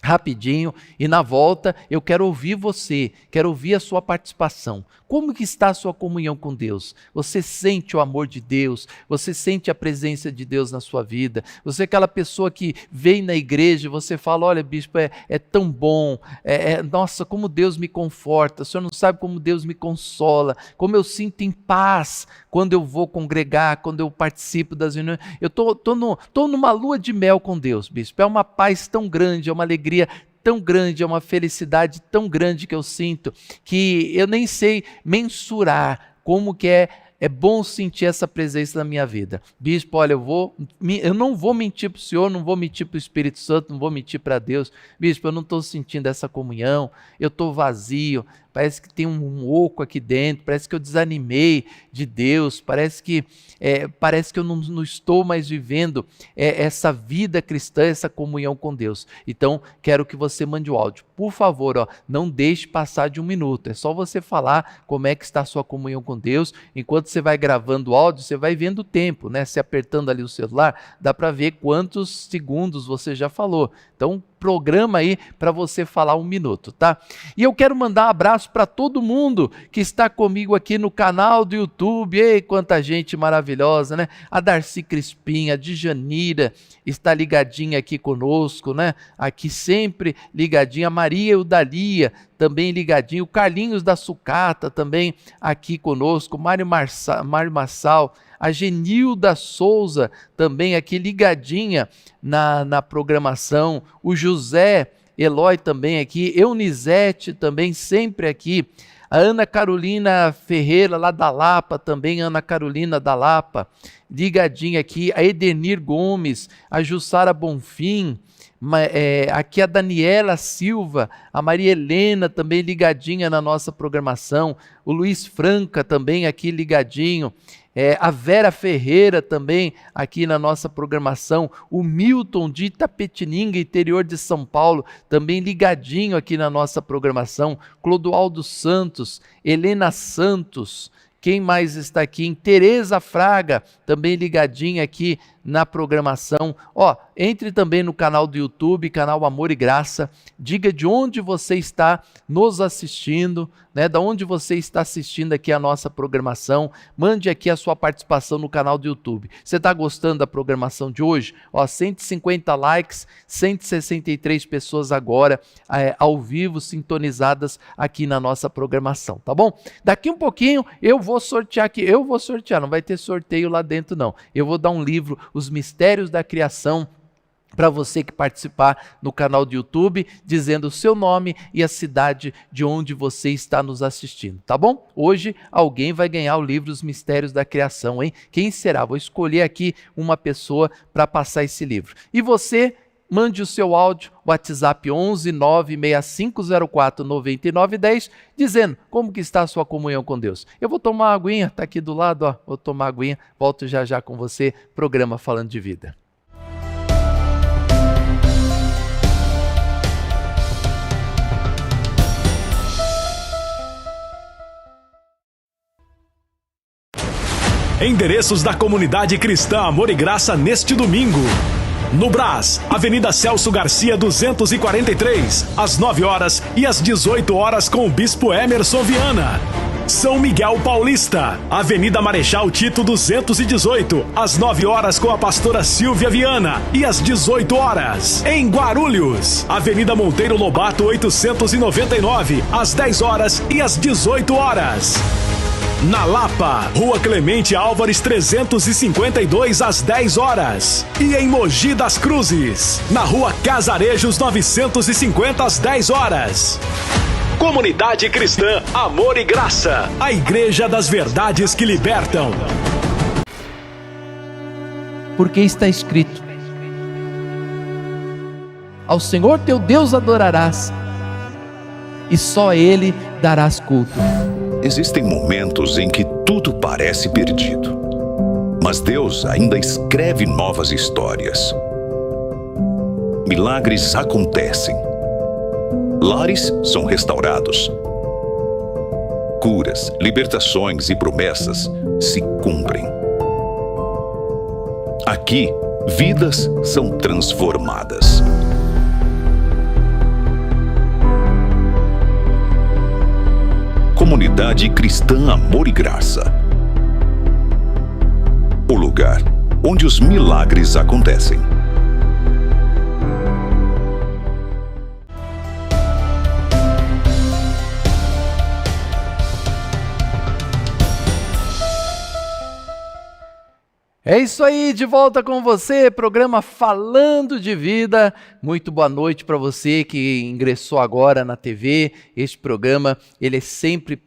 rapidinho, e na volta eu quero ouvir você, quero ouvir a sua participação. Como que está a sua comunhão com Deus? Você sente o amor de Deus? Você sente a presença de Deus na sua vida? Você é aquela pessoa que vem na igreja e você fala, olha bispo, é tão bom, nossa, como Deus me conforta, o senhor não sabe como Deus me consola, como eu sinto em paz quando eu vou congregar, quando eu participo das reuniões. Eu estou numa lua de mel com Deus, bispo, é uma paz tão grande, é uma alegria tão grande, é uma felicidade tão grande que eu sinto, que eu nem sei mensurar como que é bom sentir essa presença na minha vida. Bispo, olha, eu não vou mentir para o Senhor, não vou mentir para o Espírito Santo, não vou mentir para Deus. Bispo, eu não estou sentindo essa comunhão, eu estou vazio. parece que tem um oco aqui dentro, parece que eu desanimei de Deus, parece que eu não estou mais vivendo essa vida cristã, essa comunhão com Deus. Então, quero que você mande o áudio. Por favor, não deixe passar de 1 minuto. É só você falar como é que está a sua comunhão com Deus. Enquanto você vai gravando o áudio, você vai vendo o tempo, né? Se apertando ali o celular, dá para ver quantos segundos você já falou. Então, programa aí para você falar 1 minuto, tá? E eu quero mandar um abraço para todo mundo que está comigo aqui no canal do YouTube. Ei, quanta gente maravilhosa, né? A Darcy Crispim, a Djanira está ligadinha aqui conosco, né? Aqui sempre ligadinha. A Maria Eudalia também ligadinho. O Carlinhos da Sucata também aqui conosco. Mário Marçal. A Genilda Souza também aqui ligadinha na programação, o José Eloy também aqui, Eunizete também sempre aqui, a Ana Carolina Ferreira lá da Lapa também, Ana Carolina da Lapa, ligadinha aqui, a Edenir Gomes, a Jussara Bonfim, aqui a Daniela Silva, a Maria Helena também ligadinha na nossa programação, o Luiz Franca também aqui ligadinho, a Vera Ferreira também aqui na nossa programação, o Milton de Itapetininga, interior de São Paulo, também ligadinho aqui na nossa programação, Clodoaldo Santos, Helena Santos, quem mais está aqui? Tereza Fraga, também ligadinha aqui na programação. Entre também no canal do YouTube, canal Amor e Graça, diga de onde você está nos assistindo, né? Da onde você está assistindo aqui a nossa programação, mande aqui a sua participação no canal do YouTube. Você está gostando da programação de hoje? 150 likes, 163 pessoas agora ao vivo, sintonizadas aqui na nossa programação, tá bom? Daqui um pouquinho eu vou sortear aqui, não vai ter sorteio lá dentro não, eu vou dar um livro, Os Mistérios da Criação, para você que participar no canal do YouTube, dizendo o seu nome e a cidade de onde você está nos assistindo, tá bom? Hoje alguém vai ganhar o livro Os Mistérios da Criação, hein? Quem será? Vou escolher aqui uma pessoa para passar esse livro. E você, mande o seu áudio, WhatsApp 11 96504 9910, dizendo como que está a sua comunhão com Deus. Eu vou tomar uma aguinha, está aqui do lado, vou tomar uma aguinha, volto já já com você, programa Falando de Vida. Endereços da comunidade cristã Amor e Graça neste domingo. No Brás, Avenida Celso Garcia 243, às 9 horas e às 18 horas com o Bispo Emerson Viana. São Miguel Paulista, Avenida Marechal Tito 218, às 9 horas com a pastora Silvia Viana e às 18 horas. Em Guarulhos, Avenida Monteiro Lobato 899, às 10 horas e às 18 horas. Na Lapa, Rua Clemente Álvares 352 às 10 horas. E em Mogi das Cruzes, na Rua Casarejos 950 às 10 horas. Comunidade Cristã Amor e Graça, a Igreja das Verdades que Libertam. Porque está escrito: ao Senhor teu Deus adorarás, e só a Ele darás culto. Existem momentos em que tudo parece perdido, mas Deus ainda escreve novas histórias. Milagres acontecem. Lares são restaurados. Curas, libertações e promessas se cumprem. Aqui, vidas são transformadas. Comunidade Cristã Amor e Graça. O lugar onde os milagres acontecem. É isso aí, de volta com você, programa Falando de Vida. Muito boa noite para você que ingressou agora na TV. Este programa, ele é sempre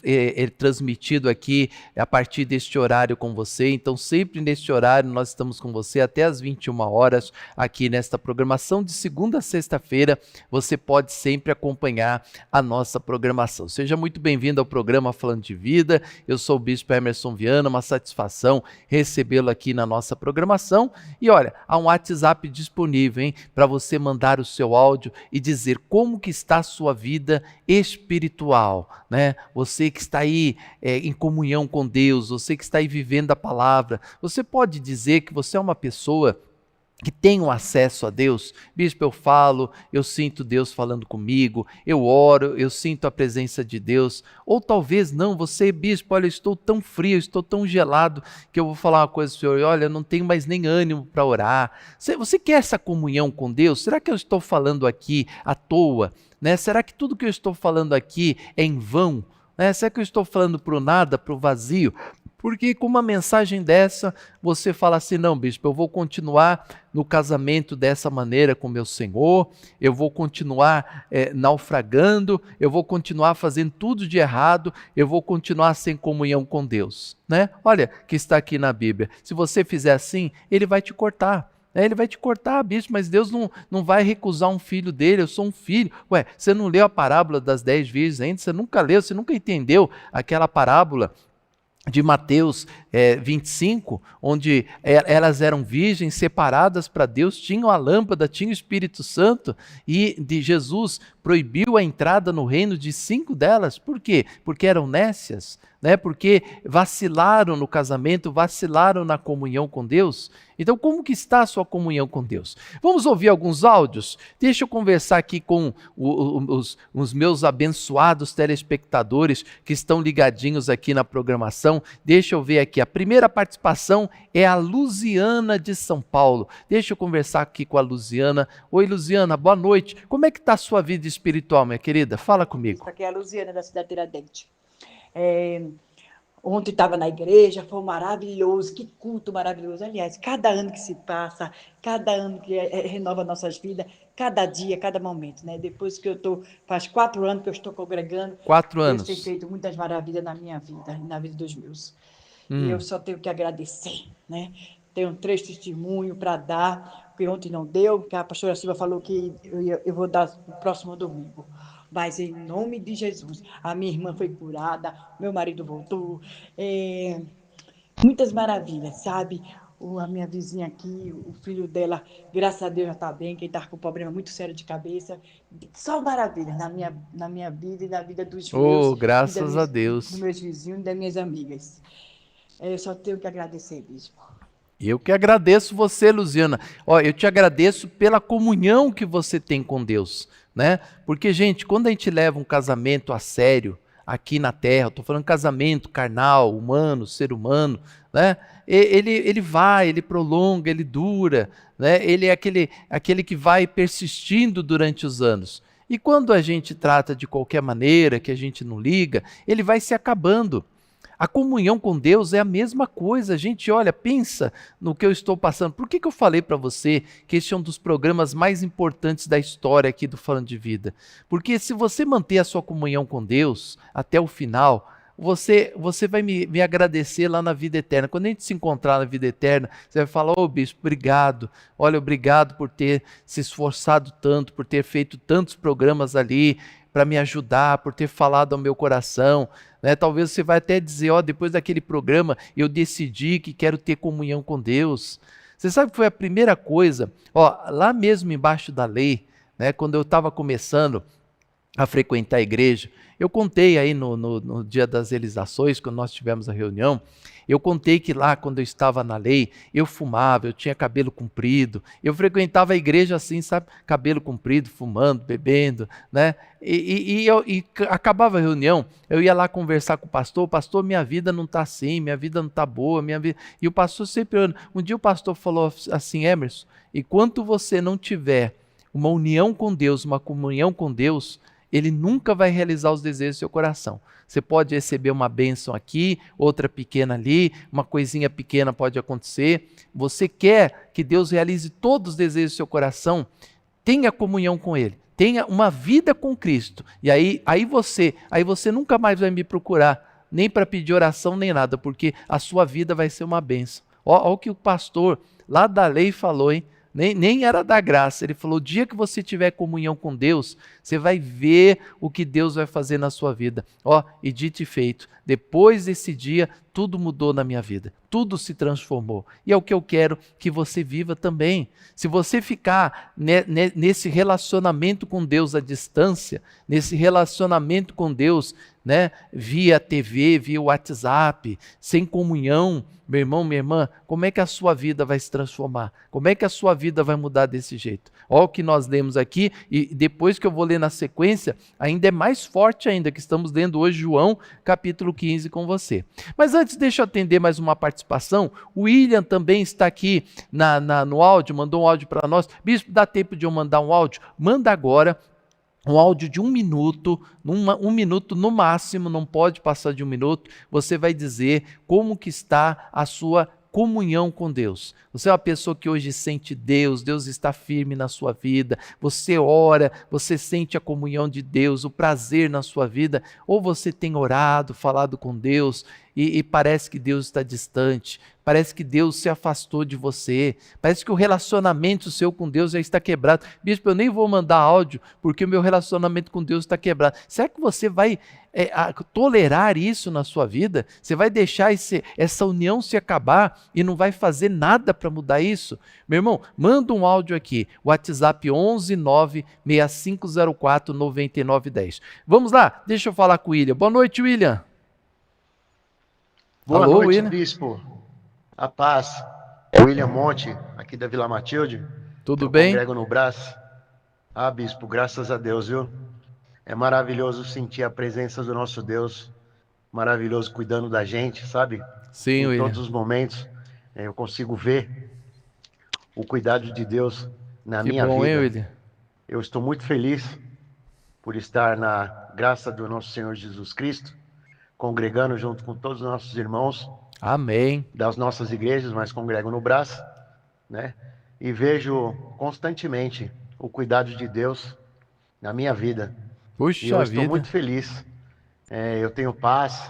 transmitido aqui a partir deste horário com você. Então, sempre neste horário nós estamos com você até às 21 horas aqui nesta programação de segunda a sexta-feira. Você pode sempre acompanhar a nossa programação. Seja muito bem-vindo ao programa Falando de Vida. Eu sou o Bispo Emerson Viana, uma satisfação recebê-lo aqui na nossa programação. E olha, há um WhatsApp disponível, hein, para você mandar o seu áudio e dizer como que está a sua vida espiritual, né? Você que está aí em comunhão com Deus, você que está aí vivendo a palavra, você pode dizer que você é uma pessoa que tem um acesso a Deus. Bispo, eu falo, eu sinto Deus falando comigo, eu oro, eu sinto a presença de Deus. Ou talvez não, você, bispo, olha, eu estou tão frio, eu estou tão gelado, que eu vou falar uma coisa para o senhor, olha, eu não tenho mais nem ânimo para orar. Você quer essa comunhão com Deus? Será que eu estou falando aqui à toa? Né? Será que tudo que eu estou falando aqui é em vão? Né? Será que eu estou falando para o nada, para o vazio? Porque com uma mensagem dessa, você fala assim, não, bispo, eu vou continuar no casamento dessa maneira com meu Senhor, eu vou continuar naufragando, eu vou continuar fazendo tudo de errado, eu vou continuar sem comunhão com Deus. Né? Olha, que está aqui na Bíblia, se você fizer assim, Ele vai te cortar. Ele vai te cortar, bispo, mas Deus não vai recusar um filho dele, eu sou um filho. Ué, você não leu a parábola das 10 virgens ainda? Você nunca leu, você nunca entendeu aquela parábola de Mateus 25, onde elas eram virgens, separadas para Deus, tinham a lâmpada, tinham o Espírito Santo, e de Jesus proibiu a entrada no reino de 5 delas. Por quê? Porque eram nécias, né? Porque vacilaram no casamento, vacilaram na comunhão com Deus. Então, como que está a sua comunhão com Deus? Vamos ouvir alguns áudios? Deixa eu conversar aqui com os meus abençoados telespectadores que estão ligadinhos aqui na programação. Deixa eu ver aqui. A primeira participação é a Luziana de São Paulo. Deixa eu conversar aqui com a Luziana. Oi, Luziana, boa noite. Como é que está a sua vida espiritual, minha querida? Fala comigo. Aqui é a Luziana, da cidade de Tiradentes. Ontem estava na igreja, foi maravilhoso, que culto maravilhoso. Aliás, cada ano que se passa, cada ano que renova nossas vidas, cada dia, cada momento, né? Depois que faz 4 anos que eu estou congregando. 4 anos. Deus tem feito muitas maravilhas na minha vida e na vida dos meus. E eu só tenho que agradecer, né? Tenho 3 testemunhos para dar, porque ontem não deu, porque a pastora Silva falou que eu vou dar no próximo domingo. Mas em nome de Jesus, a minha irmã foi curada, meu marido voltou, muitas maravilhas, sabe? A minha vizinha aqui, o filho dela, graças a Deus já está bem, que ele está com um problema muito sério de cabeça. Só maravilhas na minha vida e na vida dos meus. Oh, graças a Deus. Dos meus vizinhos e das minhas amigas. Eu só tenho que agradecer, bispo. Eu que agradeço você, Luziana. Eu te agradeço pela comunhão que você tem com Deus, né? Porque, gente, quando a gente leva um casamento a sério aqui na Terra, eu estou falando casamento carnal, humano, ser humano, né? Ele prolonga, ele dura, né? Ele é aquele que vai persistindo durante os anos. E quando a gente trata de qualquer maneira, que a gente não liga, ele vai se acabando. A comunhão com Deus é a mesma coisa. Gente, olha, pensa no que eu estou passando. Por que eu falei para você que este é um dos programas mais importantes da história aqui do Falando de Vida? Porque se você manter a sua comunhão com Deus até o final, você vai me agradecer lá na vida eterna. Quando a gente se encontrar na vida eterna, você vai falar, ô bispo, obrigado. Olha, obrigado por ter se esforçado tanto, por ter feito tantos programas ali, para me ajudar, por ter falado ao meu coração, né? Talvez você vai até dizer, depois daquele programa eu decidi que quero ter comunhão com Deus. Você sabe que foi a primeira coisa, lá mesmo embaixo da lei, né? Quando eu estava começando a frequentar a igreja, eu contei aí no dia das realizações, quando nós tivemos a reunião, eu contei que lá, quando eu estava na lei, eu fumava, eu tinha cabelo comprido, eu frequentava a igreja assim, sabe, cabelo comprido, fumando, bebendo, né? E acabava a reunião, eu ia lá conversar com o pastor, minha vida não está assim, minha vida não está boa, e o pastor sempre, um dia o pastor falou assim, Emerson, enquanto você não tiver uma união com Deus, uma comunhão com Deus, ele nunca vai realizar os desejos do seu coração. Você pode receber uma bênção aqui, outra pequena ali, uma coisinha pequena pode acontecer. Você quer que Deus realize todos os desejos do seu coração? Tenha comunhão com Ele, tenha uma vida com Cristo. E aí você nunca mais vai me procurar, nem para pedir oração, nem nada, porque a sua vida vai ser uma bênção. Olha o que o pastor lá da lei falou, hein? Nem era da graça, ele falou, o dia que você tiver comunhão com Deus, você vai ver o que Deus vai fazer na sua vida. E dito e feito, depois desse dia, tudo mudou na minha vida, tudo se transformou. E é o que eu quero que você viva também. Se você ficar nesse relacionamento com Deus à distância, nesse relacionamento com Deus, né, via TV, via WhatsApp, sem comunhão, meu irmão, minha irmã, como é que a sua vida vai se transformar? Como é que a sua vida vai mudar desse jeito? Olha o que nós lemos aqui, e depois que eu vou ler na sequência, ainda é mais forte ainda, que estamos lendo hoje João, capítulo 15 com você. Mas antes, deixa eu atender mais uma participação. O William também está aqui no áudio, mandou um áudio para nós. Bispo, dá tempo de eu mandar um áudio? Manda agora. Um áudio de 1 minuto, 1 minuto no máximo, não pode passar de 1 minuto. Você vai dizer como que está a sua comunhão com Deus. Você é uma pessoa que hoje sente Deus está firme na sua vida, você ora, você sente a comunhão de Deus, o prazer na sua vida, ou você tem orado, falado com Deus e parece que Deus está distante, parece que Deus se afastou de você, parece que o relacionamento seu com Deus já está quebrado. Bispo, eu nem vou mandar áudio porque o meu relacionamento com Deus está quebrado. Será que você vai tolerar isso na sua vida? Você vai deixar essa união se acabar e não vai fazer nada para mudar isso? Meu irmão, manda um áudio aqui, WhatsApp 11 96504 9910. Vamos lá, deixa eu falar com o William. Boa noite, William. Boa Alô, noite, William. Bispo. A paz. William Monte, aqui da Vila Matilde. Tudo bem? Eu congrego no Brás. Bispo, graças a Deus, viu? É maravilhoso sentir a presença do nosso Deus, maravilhoso cuidando da gente, sabe? Sim, William. Em todos os momentos, eu consigo ver o cuidado de Deus na minha vida. Hein, William? Eu estou muito feliz por estar na graça do nosso Senhor Jesus Cristo, congregando junto com todos os nossos irmãos. Amém. Das nossas igrejas, mas congrego no Brás, né? E vejo constantemente o cuidado de Deus na minha vida. Puxa e eu estou vida. muito feliz. Eu tenho paz,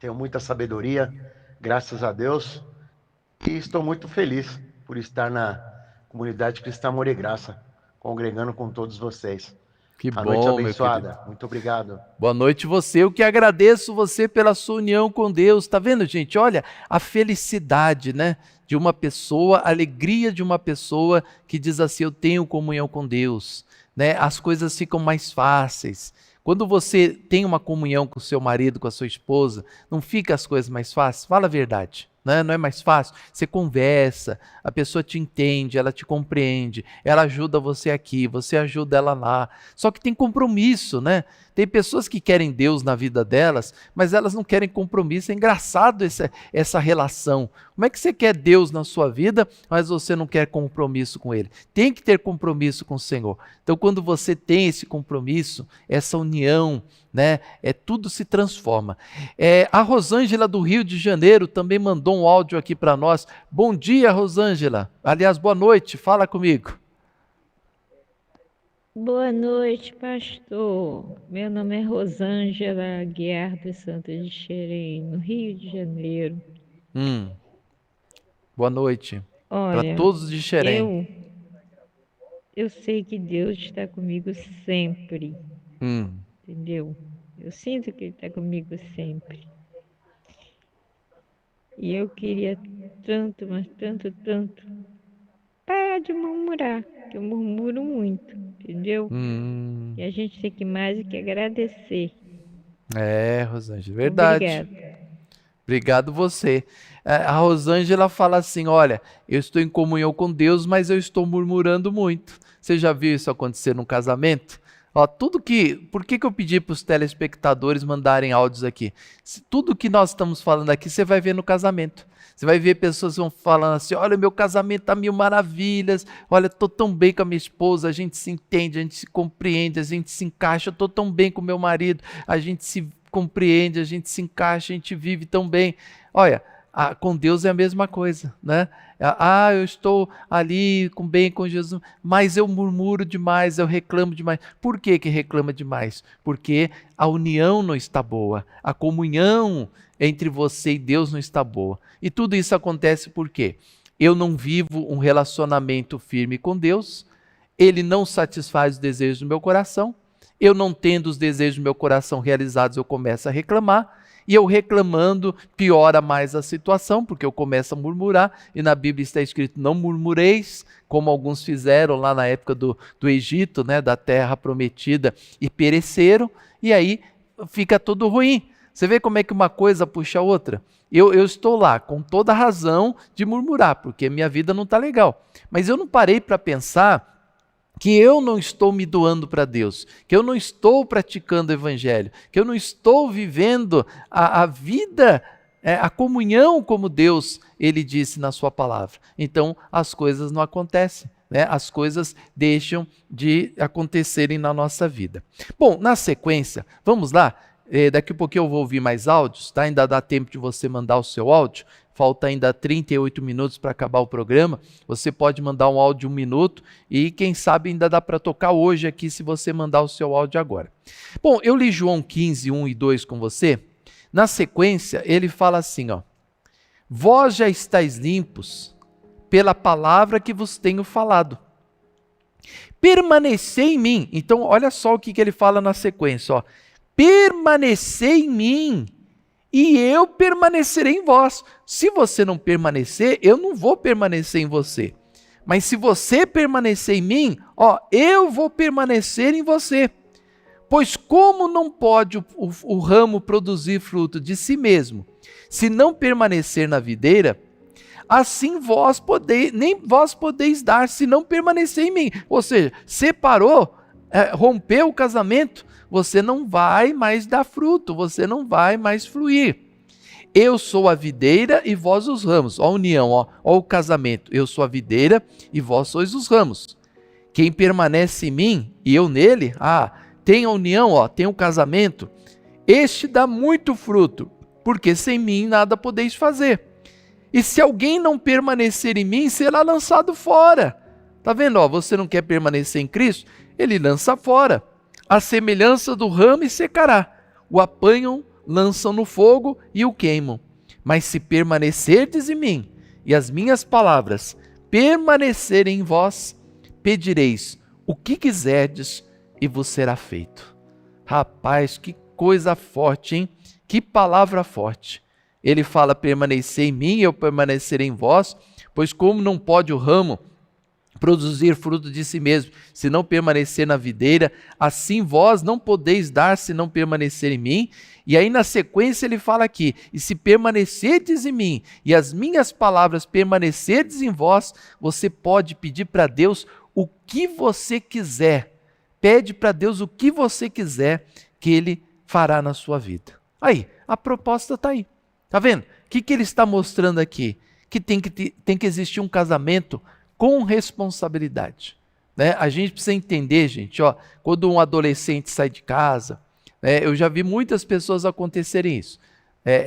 tenho muita sabedoria, graças a Deus. E estou muito feliz por estar na comunidade Cristã Amor e Graça, congregando com todos vocês. Que A bom, noite meu abençoada. querido. Muito obrigado. Boa noite você, eu que agradeço você pela sua união com Deus. Tá vendo, gente? Olha a felicidade, né, de uma pessoa, a alegria de uma pessoa que diz assim, eu tenho comunhão com Deus, né? As coisas ficam mais fáceis. Quando você tem uma comunhão com o seu marido, com a sua esposa, não fica as coisas mais fáceis? Fala a verdade. Não é mais fácil? Você conversa, a pessoa te entende, ela te compreende, ela ajuda você aqui, você ajuda ela lá. Só que tem compromisso, né? Tem pessoas que querem Deus na vida delas, mas elas não querem compromisso. É engraçado essa relação. Como é que você quer Deus na sua vida, mas você não quer compromisso com Ele? Tem que ter compromisso com o Senhor. Então, quando você tem esse compromisso, essa união, né, tudo se transforma. A Rosângela do Rio de Janeiro também mandou um áudio aqui para nós. Bom dia, Rosângela. Aliás, boa noite. Fala comigo. Boa noite, pastor. Meu nome é Rosângela Guiar dos Santos de Xerém, no Rio de Janeiro. Boa noite. Olha, para todos de Xerém. Eu sei que Deus está comigo sempre. Entendeu? Eu sinto que Ele está comigo sempre. E eu queria tanto, mas tanto, parar de murmurar, que eu murmuro muito, entendeu? E a gente tem que mais do que agradecer. Rosângela, verdade. Obrigada. Obrigado você. A Rosângela fala assim, olha, eu estou em comunhão com Deus, mas eu estou murmurando muito. Você já viu isso acontecer num casamento? Ó, por que eu pedi para os telespectadores mandarem áudios aqui? Tudo que nós estamos falando aqui, você vai ver no casamento. Você vai ver pessoas que vão falando assim, olha, meu casamento está mil maravilhas, olha, estou tão bem com a minha esposa, a gente se entende, a gente se compreende, a gente se encaixa, eu estou tão bem com o meu marido, a gente se compreende, a gente se encaixa, a gente vive tão bem. Olha, com Deus é a mesma coisa, né? Eu estou ali bem com Jesus, mas eu murmuro demais, eu reclamo demais. Por que reclama demais? Porque a união não está boa, a comunhão entre você e Deus não está boa. E tudo isso acontece porque eu não vivo um relacionamento firme com Deus, Ele não satisfaz os desejos do meu coração, eu não tendo os desejos do meu coração realizados, eu começo a reclamar, e eu reclamando piora mais a situação, porque eu começo a murmurar, e na Bíblia está escrito, não murmureis, como alguns fizeram lá na época do Egito, né, da terra prometida, e pereceram, e aí fica tudo ruim. Você vê como é que uma coisa puxa a outra? Eu estou lá com toda a razão de murmurar, porque minha vida não está legal, mas eu não parei para pensar que eu não estou me doando para Deus, que eu não estou praticando o evangelho, que eu não estou vivendo a vida, a comunhão como Deus, Ele disse na sua palavra. Então as coisas não acontecem, né? As coisas deixam de acontecerem na nossa vida. Bom, na sequência, vamos lá, daqui a pouquinho eu vou ouvir mais áudios, tá? Ainda dá tempo de você mandar o seu áudio. Falta ainda 38 minutos para acabar o programa. Você pode mandar um áudio de 1 minuto e quem sabe ainda dá para tocar hoje aqui se você mandar o seu áudio agora. Bom, eu li João 15, 1 e 2 com você. Na sequência, ele fala assim, ó. Vós já estáis limpos pela palavra que vos tenho falado. Permanecei em mim. Então, olha só o que ele fala na sequência, ó. Permanecei em mim. E eu permanecerei em vós. Se você não permanecer, eu não vou permanecer em você. Mas se você permanecer em mim, eu vou permanecer em você. Pois como não pode o ramo produzir fruto de si mesmo, se não permanecer na videira, assim nem vós podeis dar, se não permanecer em mim. Ou seja, separou, rompeu o casamento, você não vai mais dar fruto, você não vai mais fluir. Eu sou a videira e vós os ramos. Ó a união, ó o casamento. Eu sou a videira e vós sois os ramos. Quem permanece em mim e eu nele, tem a união, tem o casamento. Este dá muito fruto, porque sem mim nada podeis fazer. E se alguém não permanecer em mim, será lançado fora. Tá vendo? Você não quer permanecer em Cristo? Ele lança fora. A semelhança do ramo e secará. O apanham, lançam no fogo e o queimam. Mas se permanecerdes em mim, e as minhas palavras permanecerem em vós, pedireis o que quiserdes e vos será feito. Rapaz, que coisa forte, hein? Que palavra forte. Ele fala, permanecer em mim e eu permanecerei em vós, pois como não pode o ramo produzir fruto de si mesmo, se não permanecer na videira, assim vós não podeis dar se não permanecer em mim. E aí na sequência ele fala aqui, e se permanecerdes em mim, e as minhas palavras permanecerdes em vós, você pode pedir para Deus o que você quiser. Pede para Deus o que você quiser, que Ele fará na sua vida. Aí, a proposta está aí. Está vendo? O que ele está mostrando aqui? Que tem que existir um casamento com responsabilidade, né? A gente precisa entender, gente, quando um adolescente sai de casa, né, eu já vi muitas pessoas acontecerem isso,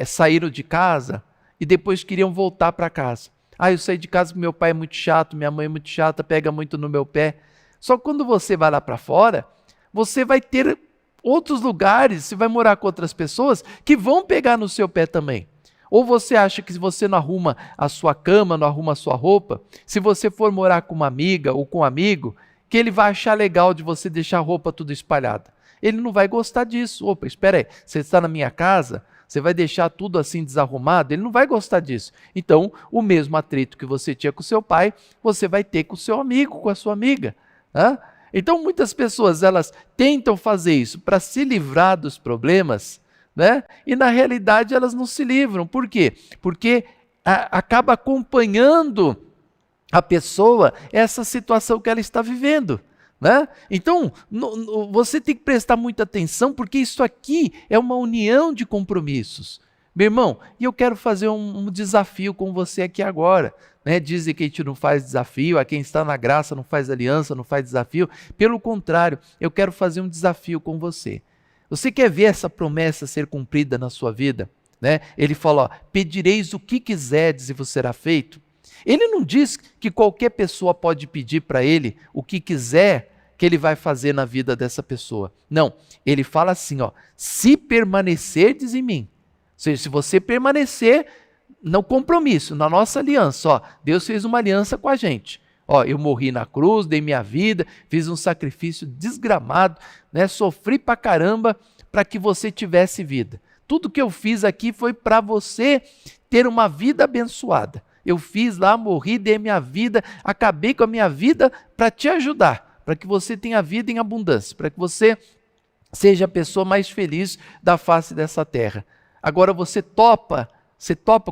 saíram de casa e depois queriam voltar para casa. Eu saí de casa porque meu pai é muito chato, minha mãe é muito chata, pega muito no meu pé. Só que quando você vai lá para fora, você vai ter outros lugares, você vai morar com outras pessoas que vão pegar no seu pé também. Ou você acha que se você não arruma a sua cama, não arruma a sua roupa, se você for morar com uma amiga ou com um amigo, que ele vai achar legal de você deixar a roupa tudo espalhada. Ele não vai gostar disso. Opa, espera aí, você está na minha casa, você vai deixar tudo assim desarrumado? Ele não vai gostar disso. Então, o mesmo atrito que você tinha com seu pai, você vai ter com o seu amigo, com a sua amiga. Então, muitas pessoas, elas tentam fazer isso para se livrar dos problemas, né? E na realidade elas não se livram. Por quê? Porque acaba acompanhando a pessoa essa situação que ela está vivendo, né? Então, você tem que prestar muita atenção, porque isso aqui é uma união de compromissos. Meu irmão, e eu quero fazer um desafio com você aqui agora. Né? Dizem que a gente não faz desafio, a quem está na graça não faz aliança, não faz desafio. Pelo contrário, eu quero fazer um desafio com você. Você quer ver essa promessa ser cumprida na sua vida? Né? Ele fala, pedireis o que quiserdes e vos será feito. Ele não diz que qualquer pessoa pode pedir para ele o que quiser que ele vai fazer na vida dessa pessoa. Não, ele fala assim, se permanecerdes em mim. Ou seja, se você permanecer no compromisso, na nossa aliança, Deus fez uma aliança com a gente. Eu morri na cruz, dei minha vida, fiz um sacrifício desgramado, né? Sofri pra caramba para que você tivesse vida. Tudo que eu fiz aqui foi para você ter uma vida abençoada. Eu fiz lá, morri, dei minha vida, acabei com a minha vida para te ajudar, para que você tenha vida em abundância, para que você seja a pessoa mais feliz da face dessa terra. Agora você topa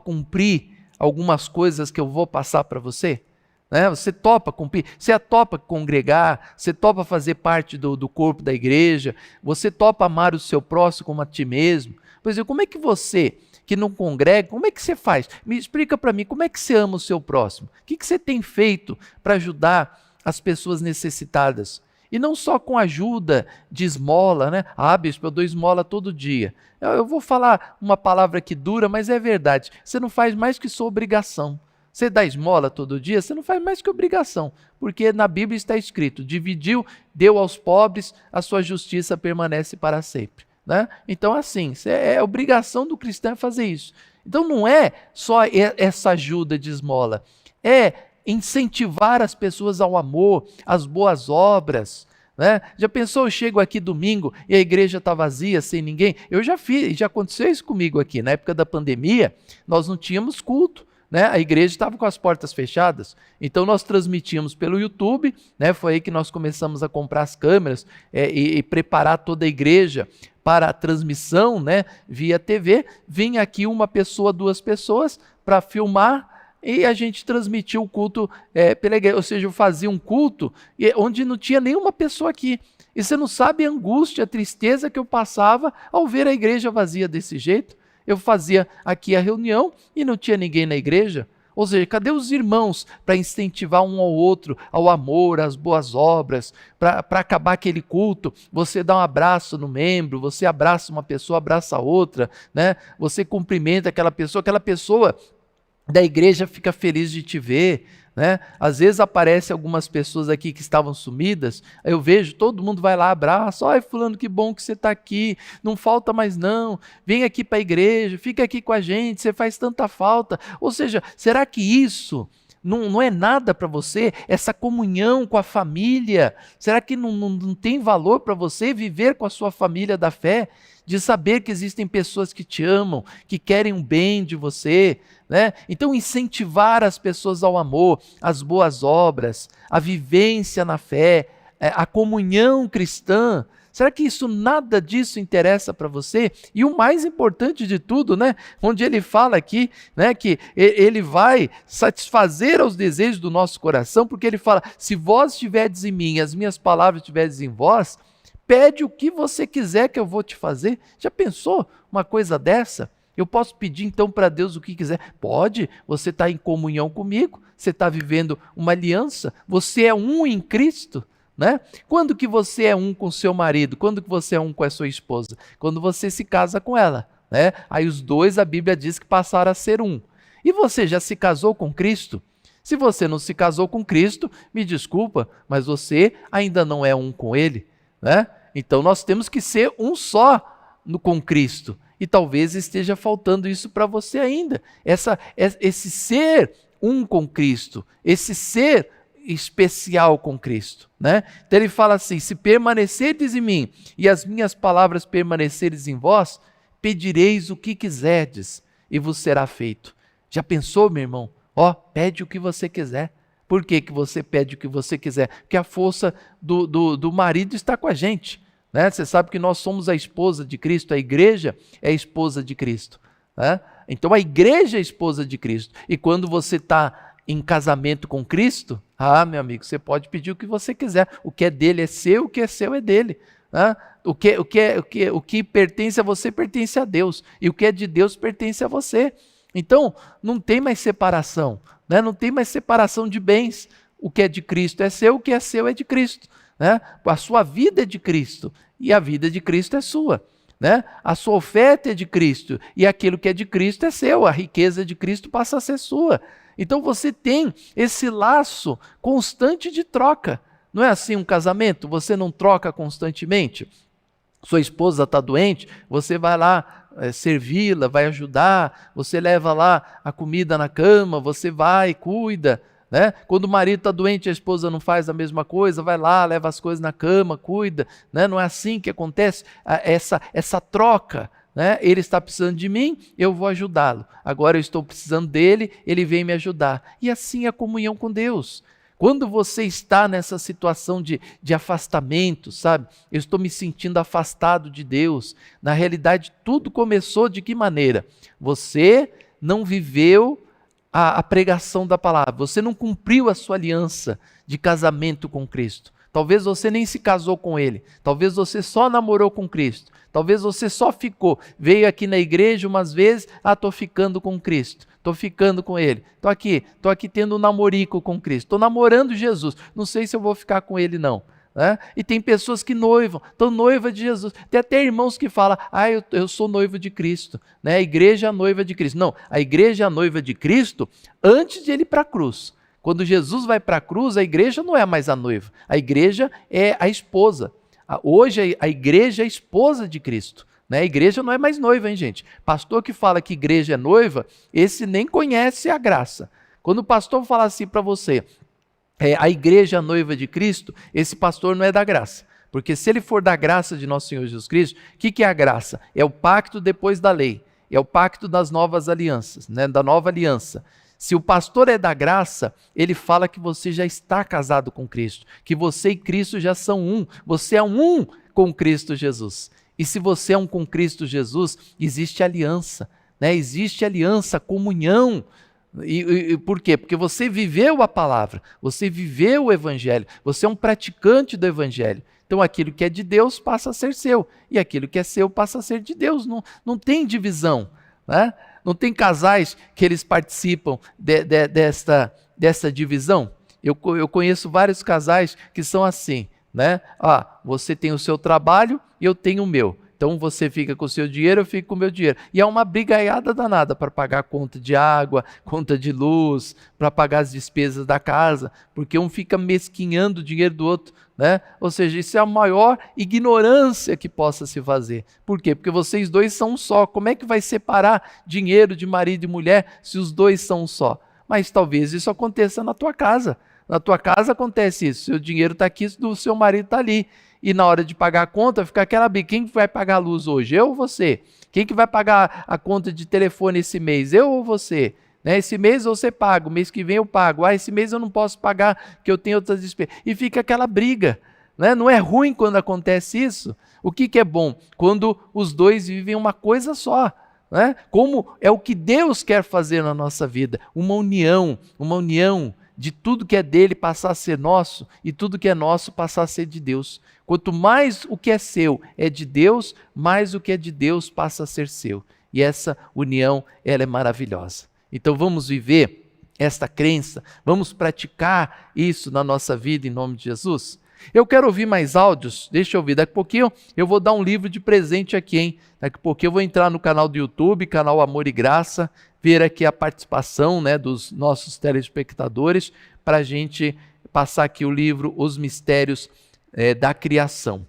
cumprir algumas coisas que eu vou passar para você? Né? Você topa cumprir? Você topa congregar? Você topa fazer parte do corpo da igreja? Você topa amar o seu próximo como a ti mesmo? Pois é, como é que você, que não congrega, como é que você faz? Me explica para mim, como é que você ama o seu próximo? O que você tem feito para ajudar as pessoas necessitadas? E não só com ajuda de esmola, né? Bispo, eu dou esmola todo dia. Eu vou falar uma palavra que dura, mas é verdade. Você não faz mais que sua obrigação. Você dá esmola todo dia, você não faz mais que obrigação. Porque na Bíblia está escrito, dividiu, deu aos pobres, a sua justiça permanece para sempre. Né? Então assim, é obrigação do cristão fazer isso. Então não é só essa ajuda de esmola, é incentivar as pessoas ao amor, às boas obras. Né? Já pensou, eu chego aqui domingo e a igreja está vazia, sem ninguém? Eu já fiz, já aconteceu isso comigo aqui. Na época da pandemia, nós não tínhamos culto. Né? A igreja estava com as portas fechadas, então nós transmitíamos pelo YouTube, né? Foi aí que nós começamos a comprar as câmeras e preparar toda a igreja para a transmissão, né? Via TV. Vinha aqui uma pessoa, 2 pessoas para filmar e a gente transmitia o culto pela igreja, ou seja, eu fazia um culto onde não tinha nenhuma pessoa aqui. E você não sabe a angústia, a tristeza que eu passava ao ver a igreja vazia desse jeito. Eu fazia aqui a reunião e não tinha ninguém na igreja. Ou seja, cadê os irmãos para incentivar um ao outro, ao amor, às boas obras, para acabar aquele culto? Você dá um abraço no membro, você abraça uma pessoa, abraça a outra, né? Você cumprimenta aquela pessoa da igreja fica feliz de te ver. Né? Às vezes aparecem algumas pessoas aqui que estavam sumidas, eu vejo, todo mundo vai lá, abraça, ai fulano, que bom que você está aqui, não falta mais não, vem aqui para a igreja, fica aqui com a gente, você faz tanta falta. Ou seja, será que isso não é nada para você? Essa comunhão com a família, será que não tem valor para você viver com a sua família da fé? De saber que existem pessoas que te amam, que querem um bem de você, né? Então incentivar as pessoas ao amor, às boas obras, a vivência na fé, a comunhão cristã. Será que nada disso interessa para você? E o mais importante de tudo, né? Onde ele fala aqui, né, que ele vai satisfazer aos desejos do nosso coração, porque ele fala, se vós estiverdes em mim, as minhas palavras estiverdes em vós, pede o que você quiser que eu vou te fazer. Já pensou uma coisa dessa? Eu posso pedir então para Deus o que quiser? Pode, você está em comunhão comigo, você está vivendo uma aliança, você é um em Cristo. Né? Quando que você é um com seu marido? Quando que você é um com a sua esposa? Quando você se casa com ela. Né? Aí os dois, a Bíblia diz que passaram a ser um. E você já se casou com Cristo? Se você não se casou com Cristo, me desculpa, mas você ainda não é um com Ele. Né? Então nós temos que ser um só com Cristo. E talvez esteja faltando isso para você ainda. Esse ser um com Cristo, esse ser especial com Cristo. Né? Então ele fala assim, se permanecerdes em mim e as minhas palavras permanecerdes em vós, pedireis o que quiserdes e vos será feito. Já pensou, meu irmão? Pede o que você quiser. Por que você pede o que você quiser? Porque a força do marido está com a gente. Né? Você sabe que nós somos a esposa de Cristo, a igreja é a esposa de Cristo. Né? Então a igreja é a esposa de Cristo. E quando você está em casamento com Cristo, meu amigo, você pode pedir o que você quiser. O que é dele é seu, o que é seu é dele. Né? O que pertence a você pertence a Deus, e o que é de Deus pertence a você. Então, não tem mais separação, né? Não tem mais separação de bens. O que é de Cristo é seu, o que é seu é de Cristo. Né? A sua vida é de Cristo, e a vida de Cristo é sua. Né? A sua oferta é de Cristo, e aquilo que é de Cristo é seu. A riqueza de Cristo passa a ser sua. Então você tem esse laço constante de troca. Não é assim um casamento? Você não troca constantemente? Sua esposa está doente, você vai lá servi-la, vai ajudar, você leva lá a comida na cama, você vai, cuida. Né? Quando o marido está doente, a esposa não faz a mesma coisa, vai lá, leva as coisas na cama, cuida. Né? Não é assim que acontece essa troca. Né? Ele está precisando de mim, eu vou ajudá-lo. Agora eu estou precisando dele, ele vem me ajudar. E assim é a comunhão com Deus. Quando você está nessa situação de afastamento, sabe? Eu estou me sentindo afastado de Deus. Na realidade, tudo começou de que maneira? Você não viveu a pregação da palavra. Você não cumpriu a sua aliança de casamento com Cristo. Talvez você nem se casou com Ele. Talvez você só namorou com Cristo. Talvez você só ficou. Veio aqui na igreja umas vezes, estou ficando com Cristo. Estou ficando com Ele. Estou aqui tendo um namorico com Cristo. Estou namorando Jesus. Não sei se eu vou ficar com Ele não. Né? E tem pessoas que noivam, estão noiva de Jesus. Tem até irmãos que falam, eu sou noivo de Cristo. Né? A igreja é a noiva de Cristo. Não, a igreja é a noiva de Cristo antes de Ele ir para a cruz. Quando Jesus vai para a cruz, a igreja não é mais a noiva. A igreja é a esposa. Hoje a igreja é a esposa de Cristo. Né? A igreja não é mais noiva, hein, gente? Pastor que fala que igreja é noiva, esse nem conhece a graça. Quando o pastor fala assim para você, a igreja é a noiva de Cristo, esse pastor não é da graça. Porque se ele for da graça de nosso Senhor Jesus Cristo, o que é a graça? É o pacto depois da lei. É o pacto das novas alianças, né? Da nova aliança. Se o pastor é da graça, ele fala que você já está casado com Cristo, que você e Cristo já são um, você é um com Cristo Jesus. E se você é um com Cristo Jesus, existe aliança, né? Existe aliança, comunhão. E por quê? Porque você viveu a palavra, você viveu o evangelho, você é um praticante do evangelho. Então aquilo que é de Deus passa a ser seu, e aquilo que é seu passa a ser de Deus, não tem divisão, né? Não tem casais que eles participam dessa divisão? Eu conheço vários casais que são assim, né? Você tem o seu trabalho e eu tenho o meu. Então você fica com o seu dinheiro, eu fico com o meu dinheiro. E é uma brigaiada danada para pagar a conta de água, conta de luz, para pagar as despesas da casa, porque um fica mesquinhando o dinheiro do outro. Né? Ou seja, isso é a maior ignorância que possa se fazer. Por quê? Porque vocês dois são um só. Como é que vai separar dinheiro de marido e mulher se os dois são um só? Mas talvez isso aconteça na tua casa. Na tua casa acontece isso. Seu dinheiro está aqui, o seu marido está ali. E na hora de pagar a conta, fica aquela briga. Quem vai pagar a luz hoje? Eu ou você? Quem que vai pagar a conta de telefone esse mês? Eu ou você? Né? Esse mês você paga, o mês que vem eu pago. Esse mês eu não posso pagar, que eu tenho outras despesas. E fica aquela briga. Né? Não é ruim quando acontece isso? O que é bom? Quando os dois vivem uma coisa só. Né? Como é o que Deus quer fazer na nossa vida. Uma união de tudo que é dele passar a ser nosso e tudo que é nosso passar a ser de Deus. Quanto mais o que é seu é de Deus, mais o que é de Deus passa a ser seu. E essa união, ela é maravilhosa. Então vamos viver esta crença, vamos praticar isso na nossa vida em nome de Jesus. Eu quero ouvir mais áudios, deixa eu ouvir. Daqui a pouquinho eu vou dar um livro de presente aqui, hein? Daqui a pouquinho eu vou entrar no canal do YouTube, canal Amor e Graça, ver aqui a participação, né, dos nossos telespectadores, para a gente passar aqui o livro Os Mistérios da Criação.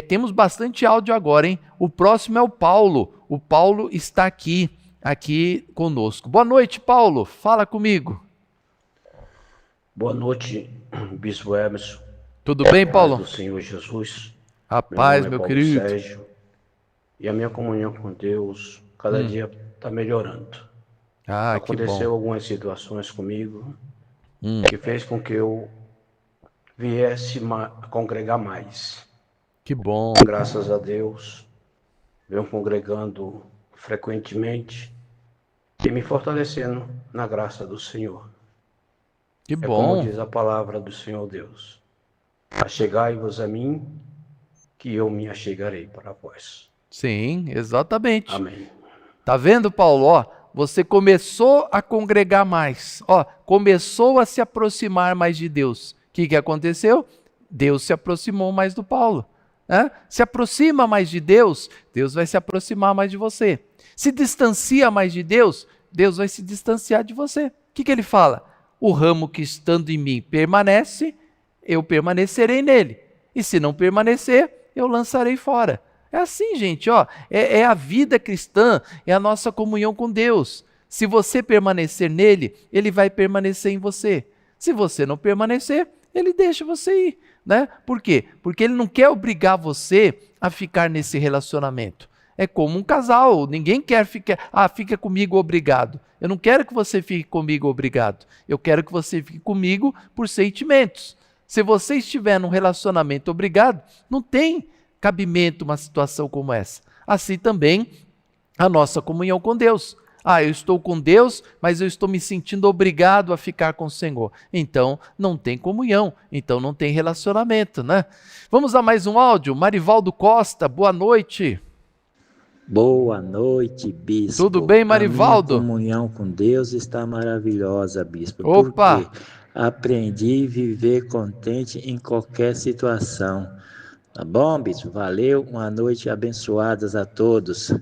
Temos bastante áudio agora, hein? O próximo é o Paulo. O Paulo está aqui conosco. Boa noite, Paulo. Fala comigo. Boa noite, Bispo Emerson. Tudo bem, Paulo? Do Senhor Jesus. Rapaz, meu Paulo querido. Sérgio, e a minha comunhão com Deus cada dia está melhorando. Aconteceu algumas situações comigo que fez com que eu viesse congregar mais. Que bom. Graças a Deus, venho congregando frequentemente e me fortalecendo na graça do Senhor. Que É bom. como diz a palavra do Senhor Deus: achegai-vos a mim, que eu me achegarei para vós. Sim, exatamente. Amém. Tá vendo, Paulo? Ó, você começou a congregar mais. Ó, começou a se aproximar mais de Deus. O que aconteceu? Deus se aproximou mais do Paulo. Né? Se aproxima mais de Deus, Deus vai se aproximar mais de você. Se distancia mais de Deus, Deus vai se distanciar de você. O que ele fala? O ramo que estando em mim permanece, eu permanecerei nele. E se não permanecer, eu lançarei fora. É assim, gente, ó, é a vida cristã, é a nossa comunhão com Deus. Se você permanecer nele, ele vai permanecer em você. Se você não permanecer, ele deixa você ir, né? Por quê? Porque ele não quer obrigar você a ficar nesse relacionamento. É como um casal, ninguém quer ficar, fica comigo obrigado. Eu não quero que você fique comigo obrigado. Eu quero que você fique comigo por sentimentos. Se você estiver num relacionamento obrigado, não tem cabimento uma situação como essa. Assim também a nossa comunhão com Deus. Eu estou com Deus, mas eu estou me sentindo obrigado a ficar com o Senhor. Então, não tem comunhão, então não tem relacionamento, né? Vamos a mais um áudio. Marivaldo Costa, boa noite. Boa noite, bispo. Tudo bem, Marivaldo? A minha comunhão com Deus está maravilhosa, bispo. Opa! Porque aprendi a viver contente em qualquer situação. Tá bom, bispo? Valeu, uma noite abençoada a todos.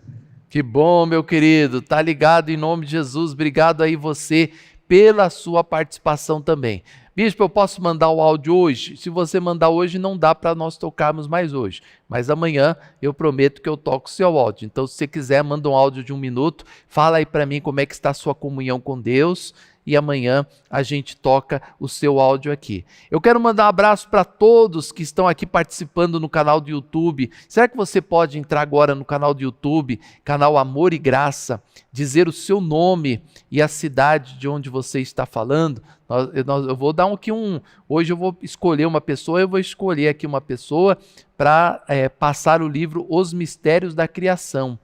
Que bom, meu querido, tá ligado em nome de Jesus, obrigado aí você pela sua participação também. Bispo, eu posso mandar o áudio hoje? Se você mandar hoje, não dá para nós tocarmos mais hoje, mas amanhã eu prometo que eu toco o seu áudio. Então, se você quiser, manda um áudio de 1 minuto, fala aí para mim como é que está a sua comunhão com Deus, e amanhã a gente toca o seu áudio aqui. Eu quero mandar um abraço para todos que estão aqui participando no canal do YouTube. Será que você pode entrar agora no canal do YouTube, canal Amor e Graça, dizer o seu nome e a cidade de onde você está falando? Eu vou dar hoje eu vou escolher uma pessoa, eu vou escolher aqui uma pessoa para passar o livro Os Mistérios da Criação.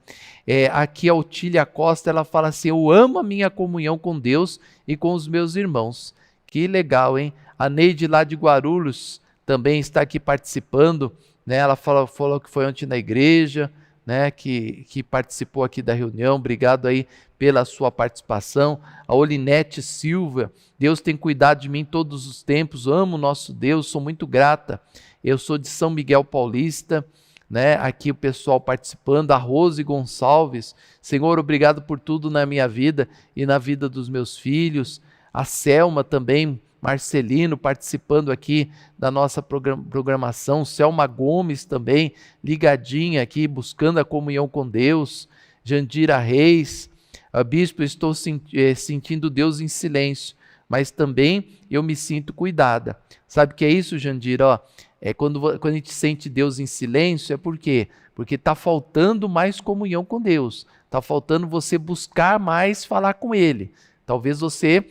Aqui a Otília Costa, ela fala assim: eu amo a minha comunhão com Deus e com os meus irmãos. Que legal, hein? A Neide lá de Guarulhos também está aqui participando, né? Ela falou que foi ontem na igreja, né? Que participou aqui da reunião. Obrigado aí pela sua participação. A Olinete Silva: Deus tem cuidado de mim todos os tempos, amo o nosso Deus, sou muito grata. Eu sou de São Miguel Paulista, né? Aqui o pessoal participando. A Rose Gonçalves: Senhor, obrigado por tudo na minha vida e na vida dos meus filhos. A Selma também, Marcelino, participando aqui da nossa programação. Selma Gomes também, ligadinha aqui, buscando a comunhão com Deus. Jandira Reis: Bispo, estou sentindo Deus em silêncio, mas também eu me sinto cuidada. Sabe o que é isso, Jandira? Quando a gente sente Deus em silêncio, é por quê? Porque está faltando mais comunhão com Deus. Está faltando você buscar mais falar com Ele. Talvez você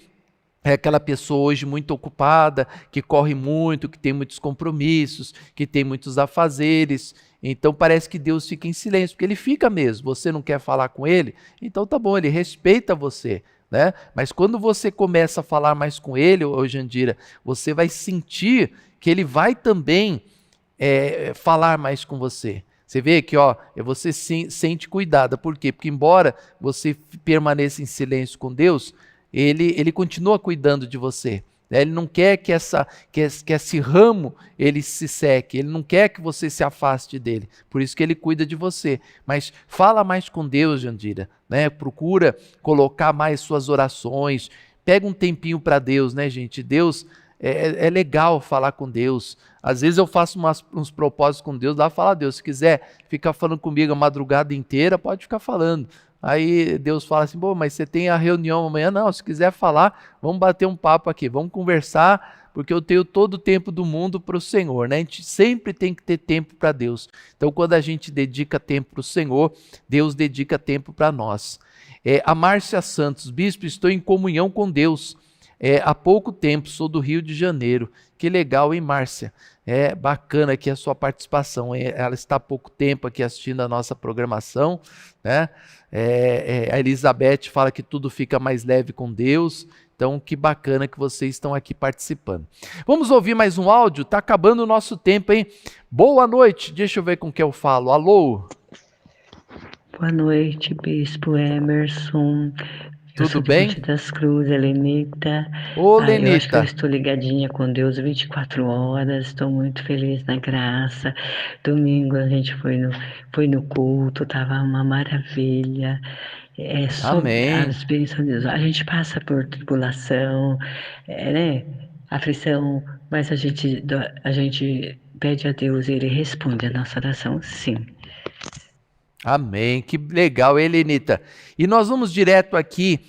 é aquela pessoa hoje muito ocupada, que corre muito, que tem muitos compromissos, que tem muitos afazeres. Então parece que Deus fica em silêncio, porque Ele fica mesmo. Você não quer falar com Ele? Então tá bom, Ele respeita você, né? Mas quando você começa a falar mais com Ele, Jandira, você vai sentir que Ele vai também falar mais com você. Você vê que você sente cuidado. Por quê? Porque embora você permaneça em silêncio com Deus, Ele continua cuidando de você. Ele não quer que esse ramo ele se seque, Ele não quer que você se afaste dele, por isso que Ele cuida de você. Mas fala mais com Deus, Jandira, né? Procura colocar mais suas orações, pega um tempinho para Deus, né, gente? Deus, é legal falar com Deus. Às vezes eu faço uns propósitos com Deus, lá fala: Deus, se quiser ficar falando comigo a madrugada inteira, pode ficar falando. Aí Deus fala assim: mas você tem a reunião amanhã? Não, se quiser falar, vamos bater um papo aqui, vamos conversar, porque eu tenho todo o tempo do mundo para o Senhor, né? A gente sempre tem que ter tempo para Deus. Então, quando a gente dedica tempo para o Senhor, Deus dedica tempo para nós. A Márcia Santos: Bispo, estou em comunhão com Deus. Há pouco tempo, sou do Rio de Janeiro. Que legal, hein, Márcia? Bacana aqui a sua participação. Ela está há pouco tempo aqui assistindo a nossa programação, né? A Elizabeth fala que tudo fica mais leve com Deus. Então, que bacana que vocês estão aqui participando. Vamos ouvir mais um áudio? Tá acabando o nosso tempo, hein? Boa noite. Deixa eu ver com que eu falo. Alô? Boa noite, Bispo Emerson. Tudo bem? Ponte das Cruzes, Lenita. Ô, Eu acho que eu Lenita. estou ligadinha com Deus 24 horas, estou muito feliz na graça. Domingo a gente foi no culto, tava uma maravilha. Amém. As bênçãos de Deus. A gente passa por tribulação, né? Aflição, mas a gente pede a Deus e Ele responde a nossa oração, sim. Amém, que legal, Helenita. E nós vamos direto aqui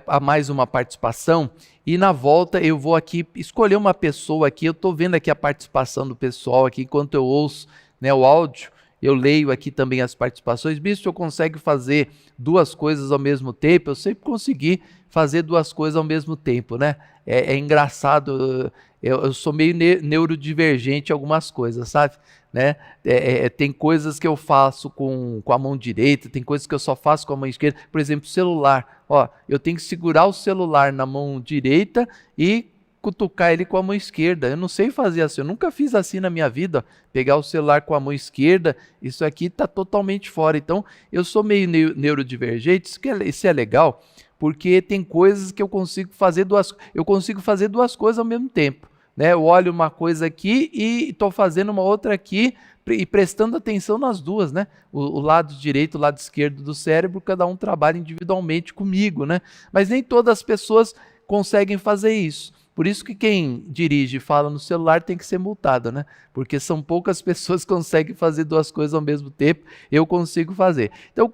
a mais uma participação, e na volta eu vou aqui escolher uma pessoa aqui. Eu estou vendo aqui a participação do pessoal aqui, enquanto eu ouço, né, o áudio, eu leio aqui também as participações. Bispo, eu consigo fazer duas coisas ao mesmo tempo? Eu sempre consegui fazer duas coisas ao mesmo tempo, né? É engraçado, eu sou meio neurodivergente em algumas coisas, sabe? Né? Tem coisas que eu faço com a mão direita, tem coisas que eu só faço com a mão esquerda. Por exemplo, celular. Ó, eu tenho que segurar o celular na mão direita e cutucar ele com a mão esquerda. Eu não sei fazer assim, eu nunca fiz assim na minha vida, ó. Pegar o celular com a mão esquerda, isso aqui está totalmente fora. Então, eu sou meio neurodivergente, isso é legal, porque tem coisas que eu consigo fazer duas coisas ao mesmo tempo. Né? Eu olho uma coisa aqui e estou fazendo uma outra aqui e prestando atenção nas duas, né? O lado direito, o lado esquerdo do cérebro, cada um trabalha individualmente comigo, né? Mas nem todas as pessoas conseguem fazer isso. Por isso que quem dirige e fala no celular tem que ser multado, né? Porque são poucas pessoas que conseguem fazer duas coisas ao mesmo tempo. Eu consigo fazer. Então,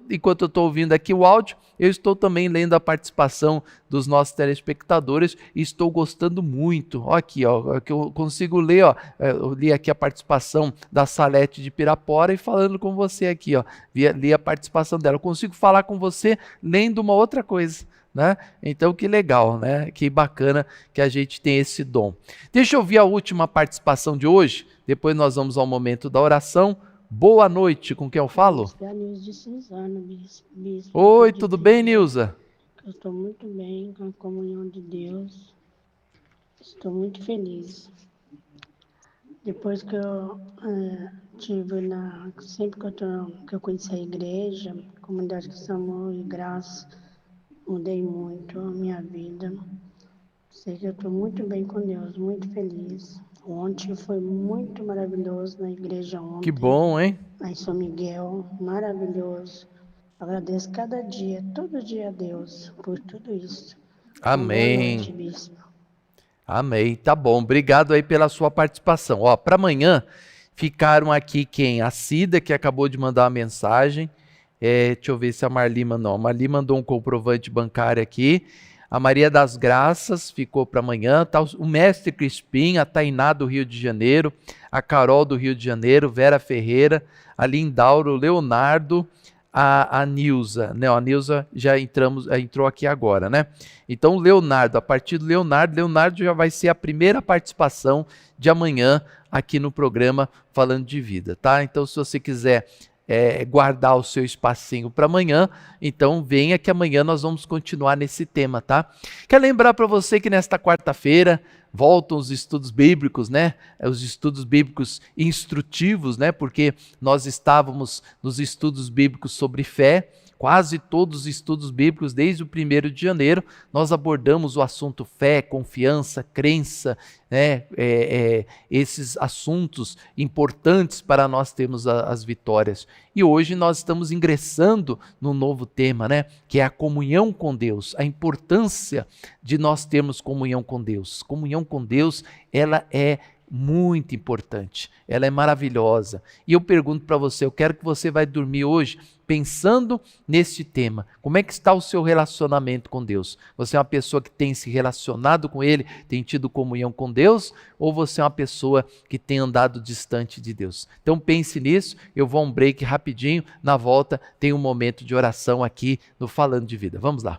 enquanto eu estou ouvindo aqui o áudio, eu estou também lendo a participação dos nossos telespectadores e estou gostando muito. Ó, aqui, ó, que eu consigo ler, ó. Eu li aqui a participação da Salete de Pirapora e falando com você aqui, ó. Li a participação dela. Eu consigo falar com você lendo uma outra coisa. Né? Então, que legal, né? Que bacana que a gente tem esse dom. Deixa eu ouvir a última participação de hoje, depois nós vamos ao momento da oração. Boa noite, com quem eu falo? É a Nilza de Suzano, bispo. Oi, tudo bem, Nilza? Eu estou muito bem com a comunhão de Deus. Estou muito feliz. Depois que eu tive sempre que eu conheci a igreja, a comunidade Cristã Amor e Graça, mudei muito a minha vida. Sei que eu estou muito bem com Deus, muito feliz. Ontem foi muito maravilhoso na igreja ontem. Que bom, hein? Lá em São Miguel, maravilhoso. Agradeço cada dia, todo dia a Deus por tudo isso. Amém. Boa noite, bispo. Amém, tá bom. Obrigado aí pela sua participação. Ó, para amanhã ficaram aqui quem? A Cida, que acabou de mandar uma mensagem. Deixa eu ver se a Marli mandou. A Marli mandou um comprovante bancário aqui. A Maria das Graças ficou para amanhã. Tá o Mestre Crispim, a Tainá do Rio de Janeiro, a Carol do Rio de Janeiro, Vera Ferreira, a Lindauro, o Leonardo, a Nilza. Não, a Nilza já entrou aqui agora, né? Então, Leonardo, a partir do Leonardo já vai ser a primeira participação de amanhã aqui no programa Falando de Vida, tá? Então, se você quiser guardar o seu espacinho para amanhã, então venha que amanhã nós vamos continuar nesse tema, tá? Quero lembrar para você que nesta quarta-feira voltam os estudos bíblicos, né? Os estudos bíblicos instrutivos, né? Porque nós estávamos nos estudos bíblicos sobre fé. Quase todos os estudos bíblicos, desde o 1º de janeiro, nós abordamos o assunto fé, confiança, crença, né? Esses assuntos importantes para nós termos as vitórias. E hoje nós estamos ingressando no novo tema, né? Que é a comunhão com Deus, a importância de nós termos comunhão com Deus. Comunhão com Deus, ela é muito importante, ela é maravilhosa. E eu pergunto para você, eu quero que você vai dormir hoje pensando neste tema. Como é que está o seu relacionamento com Deus? Você é uma pessoa que tem se relacionado com Ele, tem tido comunhão com Deus, ou você é uma pessoa que tem andado distante de Deus? Então pense nisso, eu vou a um break rapidinho, na volta tem um momento de oração aqui no Falando de Vida. Vamos lá.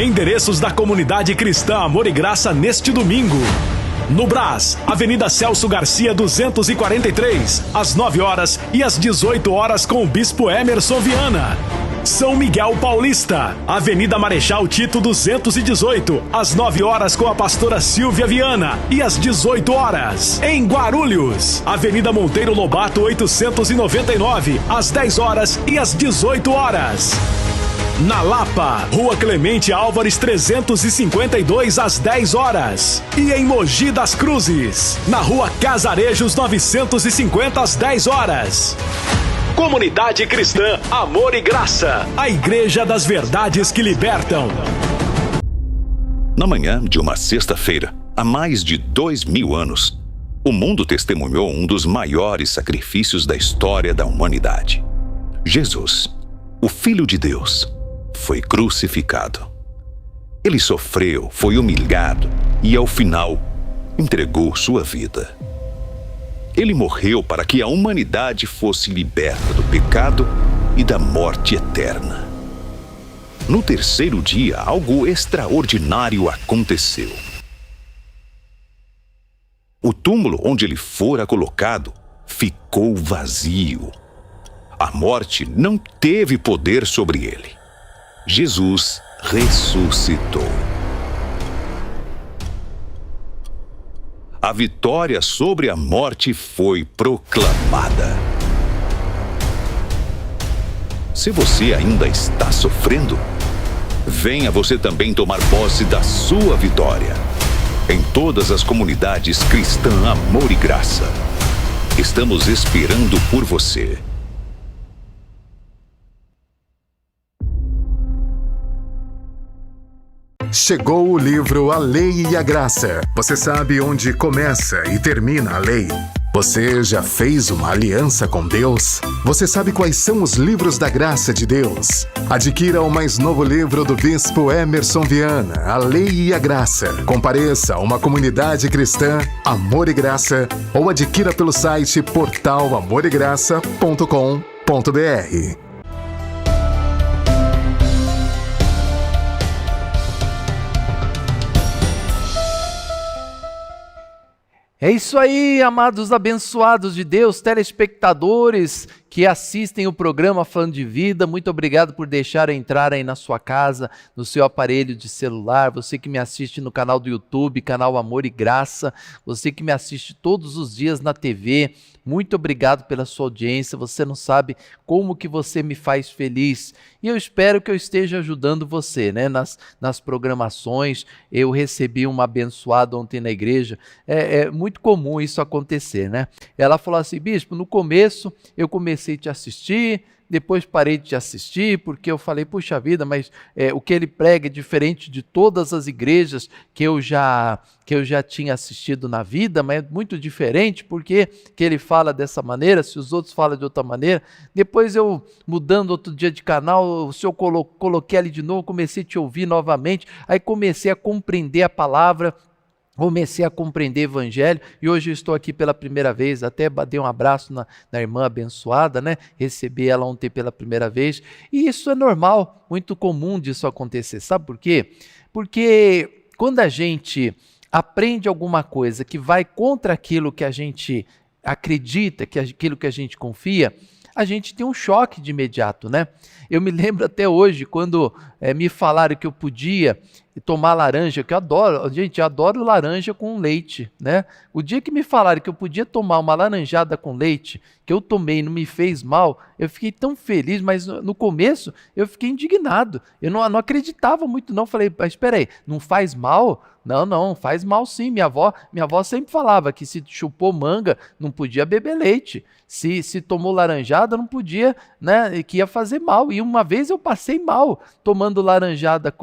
Endereços da comunidade cristã Amor e Graça neste domingo. No Brás, Avenida Celso Garcia 243, às 9 horas e às 18 horas com o Bispo Emerson Viana. São Miguel Paulista, Avenida Marechal Tito 218, às 9 horas com a pastora Silvia Viana e às 18 horas. Em Guarulhos, Avenida Monteiro Lobato 899, às 10 horas e às 18 horas. Na Lapa, Rua Clemente Álvares 352, às 10 horas. E em Mogi das Cruzes, na Rua Casarejos 950, às 10 horas. Comunidade Cristã Amor e Graça, a Igreja das Verdades que Libertam. Na manhã de uma sexta-feira, há mais de 2000 anos, o mundo testemunhou um dos maiores sacrifícios da história da humanidade. Jesus, o Filho de Deus, foi crucificado. Ele sofreu, foi humilhado e, ao final, entregou sua vida. Ele morreu para que a humanidade fosse liberta do pecado e da morte eterna. No terceiro dia, algo extraordinário aconteceu. O túmulo onde ele fora colocado ficou vazio. A morte não teve poder sobre ele. Jesus ressuscitou. A vitória sobre a morte foi proclamada. Se você ainda está sofrendo, venha você também tomar posse da sua vitória. Em todas as comunidades Cristã Amor e Graça, estamos esperando por você. Chegou o livro A Lei e a Graça. Você sabe onde começa e termina a lei? Você já fez uma aliança com Deus? Você sabe quais são os livros da graça de Deus? Adquira o mais novo livro do Bispo Emerson Viana, A Lei e a Graça. Compareça a uma comunidade cristã Amor e Graça ou adquira pelo site portalamoregraça.com.br. É isso aí, amados abençoados de Deus, telespectadores que assistem o programa Falando de Vida, muito obrigado por deixar eu entrar aí na sua casa, no seu aparelho de celular, você que me assiste no canal do YouTube, canal Amor e Graça, você que me assiste todos os dias na TV, muito obrigado pela sua audiência, você não sabe como que você me faz feliz e eu espero que eu esteja ajudando você, né? Nas programações. Eu recebi uma abençoada ontem na igreja, é muito comum isso acontecer, né? Ela falou assim: bispo, no começo eu comecei a te assistir, depois parei de te assistir, porque eu falei, puxa vida, mas o que ele prega é diferente de todas as igrejas que eu já tinha assistido na vida, mas é muito diferente, porque que ele fala dessa maneira, se os outros falam de outra maneira. Depois eu, mudando outro dia de canal, o senhor coloquei ali de novo, comecei a te ouvir novamente, aí comecei a compreender a palavra, comecei a compreender o evangelho e hoje eu estou aqui pela primeira vez, até dei um abraço na irmã abençoada, né? Recebi ela ontem pela primeira vez e isso é normal, muito comum disso acontecer. Sabe por quê? Porque quando a gente aprende alguma coisa que vai contra aquilo que a gente acredita, aquilo que a gente confia, a gente tem um choque de imediato, né? Eu me lembro até hoje, quando me falaram que eu podia tomar laranja, que eu adoro, gente, eu adoro laranja com leite, né? O dia que me falaram que eu podia tomar uma laranjada com leite, que eu tomei e não me fez mal, eu fiquei tão feliz, mas no começo eu fiquei indignado, eu não acreditava muito não, falei, mas espera aí, não faz mal? Não, faz mal sim, minha avó sempre falava que se chupou manga, não podia beber leite, se tomou laranjada, não podia, né, que ia fazer mal, e uma vez eu passei mal, tomando laranjada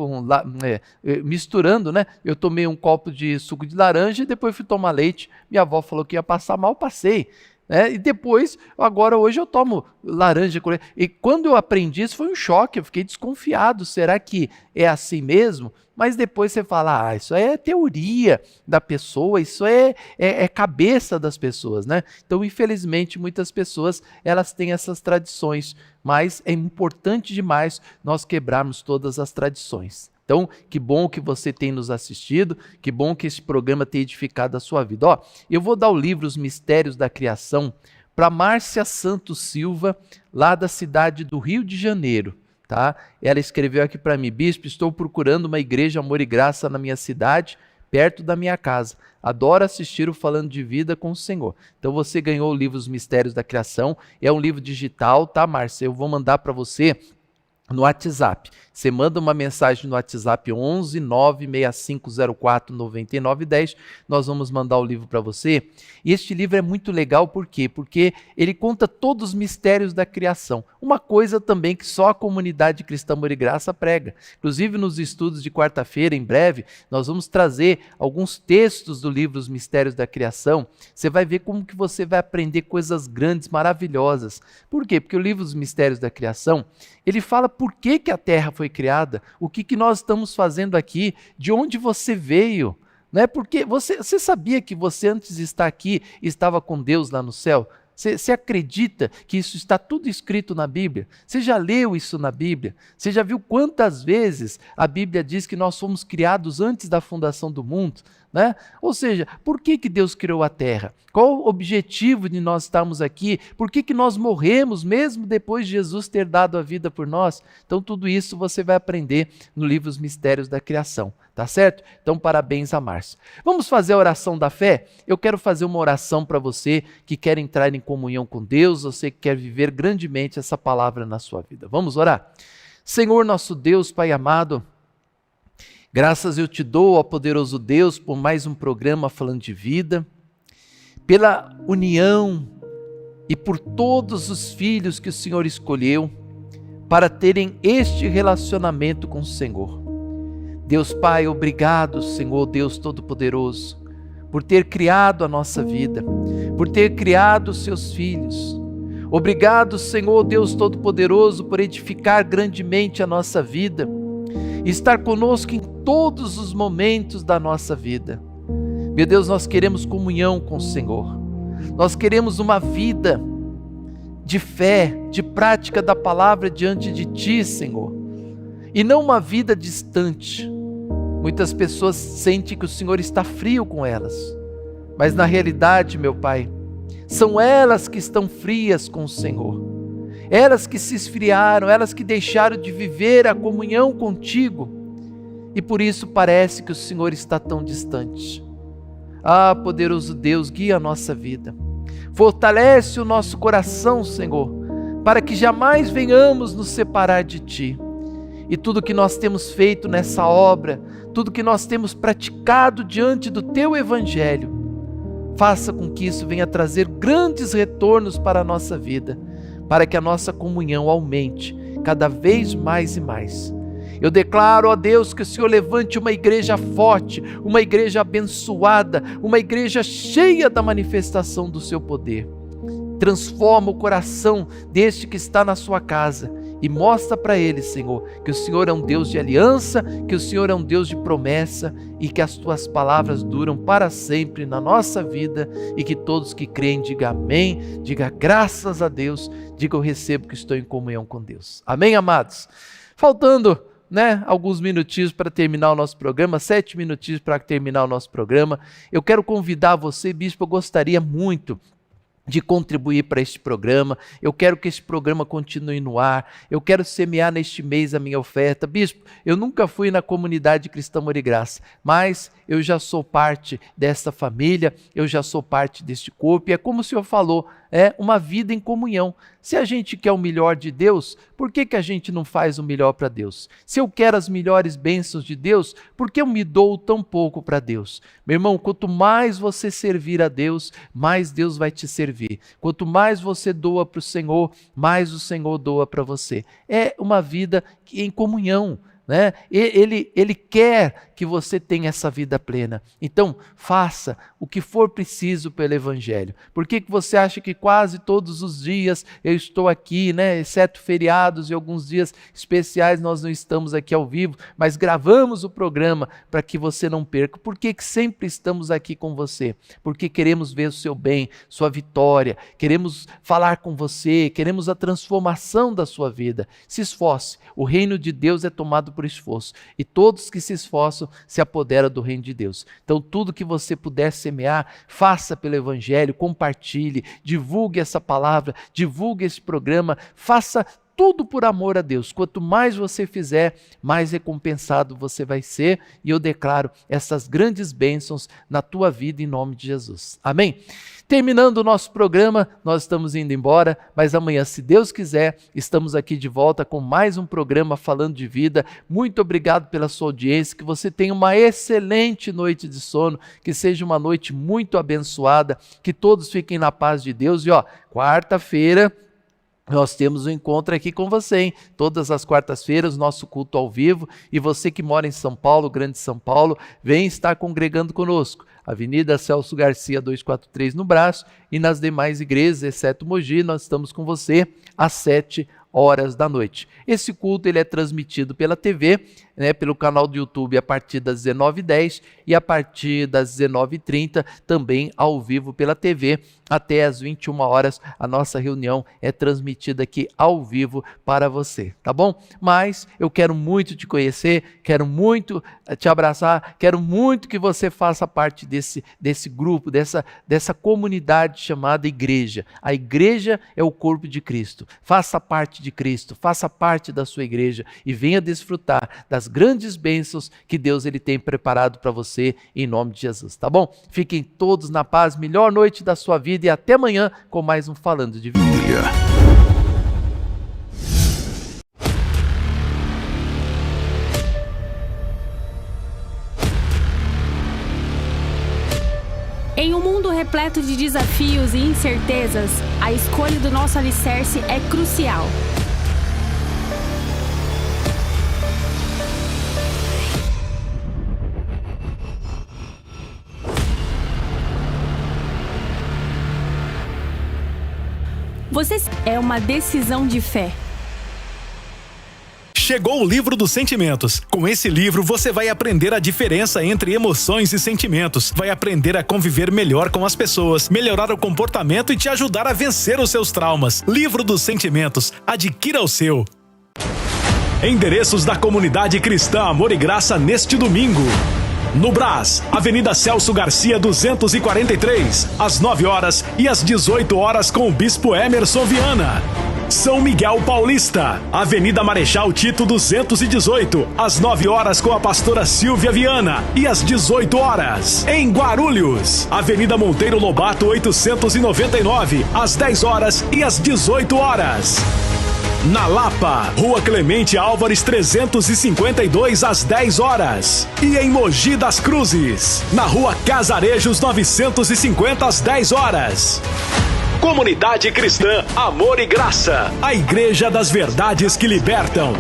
misturando, né, eu tomei um copo de suco de laranja e depois fui tomar leite, minha avó falou que ia passar mal, passei, e depois, hoje eu tomo laranja com leite, e quando eu aprendi isso foi um choque, eu fiquei desconfiado, será que é assim mesmo? Mas depois você fala, isso é teoria da pessoa, isso é cabeça das pessoas, né? Então, infelizmente, muitas pessoas, elas têm essas tradições, mas é importante demais nós quebrarmos todas as tradições. Então, que bom que você tem nos assistido, que bom que esse programa tem edificado a sua vida. Ó, eu vou dar o livro Os Mistérios da Criação para Márcia Santos Silva, lá da cidade do Rio de Janeiro. Tá? Ela escreveu aqui para mim: bispo, estou procurando uma igreja Amor e Graça na minha cidade, perto da minha casa. Adoro assistir o Falando de Vida com o Senhor. Então você ganhou o livro Os Mistérios da Criação, é um livro digital, tá, Márcia? Eu vou mandar para você no WhatsApp. Você manda uma mensagem no WhatsApp 11 96504 9910. Nós vamos mandar o livro para você. E este livro é muito legal, por quê? Porque ele conta todos os mistérios da criação. Uma coisa também que só a comunidade cristã Amor e Graça prega. Inclusive nos estudos de quarta-feira, em breve, nós vamos trazer alguns textos do livro Os Mistérios da Criação. Você vai ver como que você vai aprender coisas grandes, maravilhosas. Por quê? Porque o livro Os Mistérios da Criação, ele fala por que a Terra foi criada, o que nós estamos fazendo aqui, de onde você veio, né? Porque você sabia que você antes de estar aqui estava com Deus lá no céu? Você acredita que isso está tudo escrito na Bíblia? Você já leu isso na Bíblia? Você já viu quantas vezes a Bíblia diz que nós fomos criados antes da fundação do mundo? Né? Ou seja, por que Deus criou a terra? Qual o objetivo de nós estarmos aqui? Por que nós morremos mesmo depois de Jesus ter dado a vida por nós? Então tudo isso você vai aprender no livro Os Mistérios da Criação, tá certo? Então parabéns a Márcia. Vamos fazer a oração da fé? Eu quero fazer uma oração para você que quer entrar em comunhão com Deus, você que quer viver grandemente essa palavra na sua vida. Vamos orar? Senhor nosso Deus, Pai amado, graças eu te dou, ó poderoso Deus, por mais um programa Falando de Vida, pela união e por todos os filhos que o Senhor escolheu para terem este relacionamento com o Senhor. Deus Pai, obrigado, Senhor Deus Todo-Poderoso, por ter criado a nossa vida, por ter criado os seus filhos. Obrigado, Senhor Deus Todo-Poderoso, por edificar grandemente a nossa vida, estar conosco em todos os momentos da nossa vida. Meu Deus, nós queremos comunhão com o Senhor. Nós queremos uma vida de fé, de prática da palavra diante de Ti, Senhor. E não uma vida distante. Muitas pessoas sentem que o Senhor está frio com elas. Mas na realidade, meu Pai, são elas que estão frias com o Senhor. Elas que se esfriaram, elas que deixaram de viver a comunhão contigo. E por isso parece que o Senhor está tão distante. Ah, poderoso Deus, guia a nossa vida. Fortalece o nosso coração, Senhor, para que jamais venhamos nos separar de Ti. E tudo que nós temos feito nessa obra, tudo que nós temos praticado diante do Teu Evangelho, faça com que isso venha trazer grandes retornos para a nossa vida, para que a nossa comunhão aumente cada vez mais e mais. Eu declaro, ó Deus, que o Senhor levante uma igreja forte, uma igreja abençoada, uma igreja cheia da manifestação do Seu poder. Transforma o coração deste que está na sua casa e mostra para ele, Senhor, que o Senhor é um Deus de aliança, que o Senhor é um Deus de promessa e que as Tuas palavras duram para sempre na nossa vida e que todos que creem digam amém, diga graças a Deus, diga eu recebo que estou em comunhão com Deus. Amém, amados? Faltando alguns minutinhos para terminar o nosso programa, 7 minutinhos para terminar o nosso programa, eu quero convidar você, bispo, eu gostaria muito de contribuir para este programa, eu quero que este programa continue no ar, eu quero semear neste mês a minha oferta. Bispo, eu nunca fui na comunidade cristã Amor e Graça, mas eu já sou parte desta família, eu já sou parte deste corpo, e é como o Senhor falou, é uma vida em comunhão. Se a gente quer o melhor de Deus, por que a gente não faz o melhor para Deus? Se eu quero as melhores bênçãos de Deus, por que eu me dou tão pouco para Deus? Meu irmão, quanto mais você servir a Deus, mais Deus vai te servir. Quanto mais você doa para o Senhor, mais o Senhor doa para você. É uma vida em comunhão. Ele quer que você tenha essa vida plena. Então, faça o que for preciso pelo Evangelho. Por que você acha que quase todos os dias eu estou aqui, né? Exceto feriados e alguns dias especiais nós não estamos aqui ao vivo, mas gravamos o programa para que você não perca. Por que sempre estamos aqui com você? Porque queremos ver o seu bem, sua vitória, queremos falar com você, queremos a transformação da sua vida. Se esforce, o reino de Deus é tomado por esforço e todos que se esforçam se apoderam do reino de Deus. Então tudo que você puder semear, faça pelo Evangelho, compartilhe, divulgue essa palavra, divulgue esse programa, faça tudo por amor a Deus. Quanto mais você fizer, mais recompensado você vai ser, e eu declaro essas grandes bênçãos na tua vida em nome de Jesus. Amém? Terminando o nosso programa, nós estamos indo embora, mas amanhã, se Deus quiser, estamos aqui de volta com mais um programa falando de vida. Muito obrigado pela sua audiência, que você tenha uma excelente noite de sono, que seja uma noite muito abençoada, que todos fiquem na paz de Deus. E quarta-feira, nós temos um encontro aqui com você, hein? Todas as quartas-feiras, nosso culto ao vivo. E você que mora em São Paulo, Grande São Paulo, vem estar congregando conosco. Avenida Celso Garcia 243 no Brás, e nas demais igrejas, exceto Mogi, nós estamos com você às 7 horas da noite. Esse culto ele é transmitido pela TV, pelo canal do YouTube a partir das 19h10 e a partir das 19h30 também ao vivo pela TV até as 21 horas. A nossa reunião é transmitida aqui ao vivo para você, tá bom? Mas eu quero muito te conhecer, quero muito te abraçar, quero muito que você faça parte desse grupo, dessa comunidade chamada igreja. A igreja é o corpo de Cristo. Faça parte de Cristo, faça parte da sua igreja e venha desfrutar das grandes bênçãos que Deus ele tem preparado para você em nome de Jesus, tá bom? Fiquem todos na paz, melhor noite da sua vida e até amanhã com mais um Falando de Vida. Em um mundo repleto de desafios e incertezas, a escolha do nosso alicerce é crucial. Você é uma decisão de fé. Chegou o Livro dos Sentimentos. Com esse livro, você vai aprender a diferença entre emoções e sentimentos. Vai aprender a conviver melhor com as pessoas, melhorar o comportamento e te ajudar a vencer os seus traumas. Livro dos Sentimentos. Adquira o seu. Endereços da Comunidade Cristã Amor e Graça neste domingo. No Brás, Avenida Celso Garcia 243, às 9 horas e às 18 horas com o Bispo Emerson Viana. São Miguel Paulista, Avenida Marechal Tito 218, às 9 horas com a pastora Silvia Viana e às 18 horas. Em Guarulhos, Avenida Monteiro Lobato 899, às 10 horas e às 18 horas. Na Lapa, Rua Clemente Álvares 352 às 10 horas. E em Mogi das Cruzes, na Rua Casarejos 950 às 10 horas. Comunidade Cristã Amor e Graça, a Igreja das Verdades que Libertam.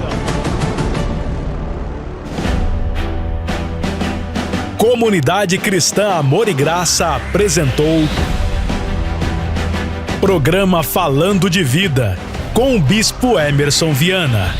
Comunidade Cristã Amor e Graça apresentou Programa Falando de Vida, com o Bispo Emerson Viana.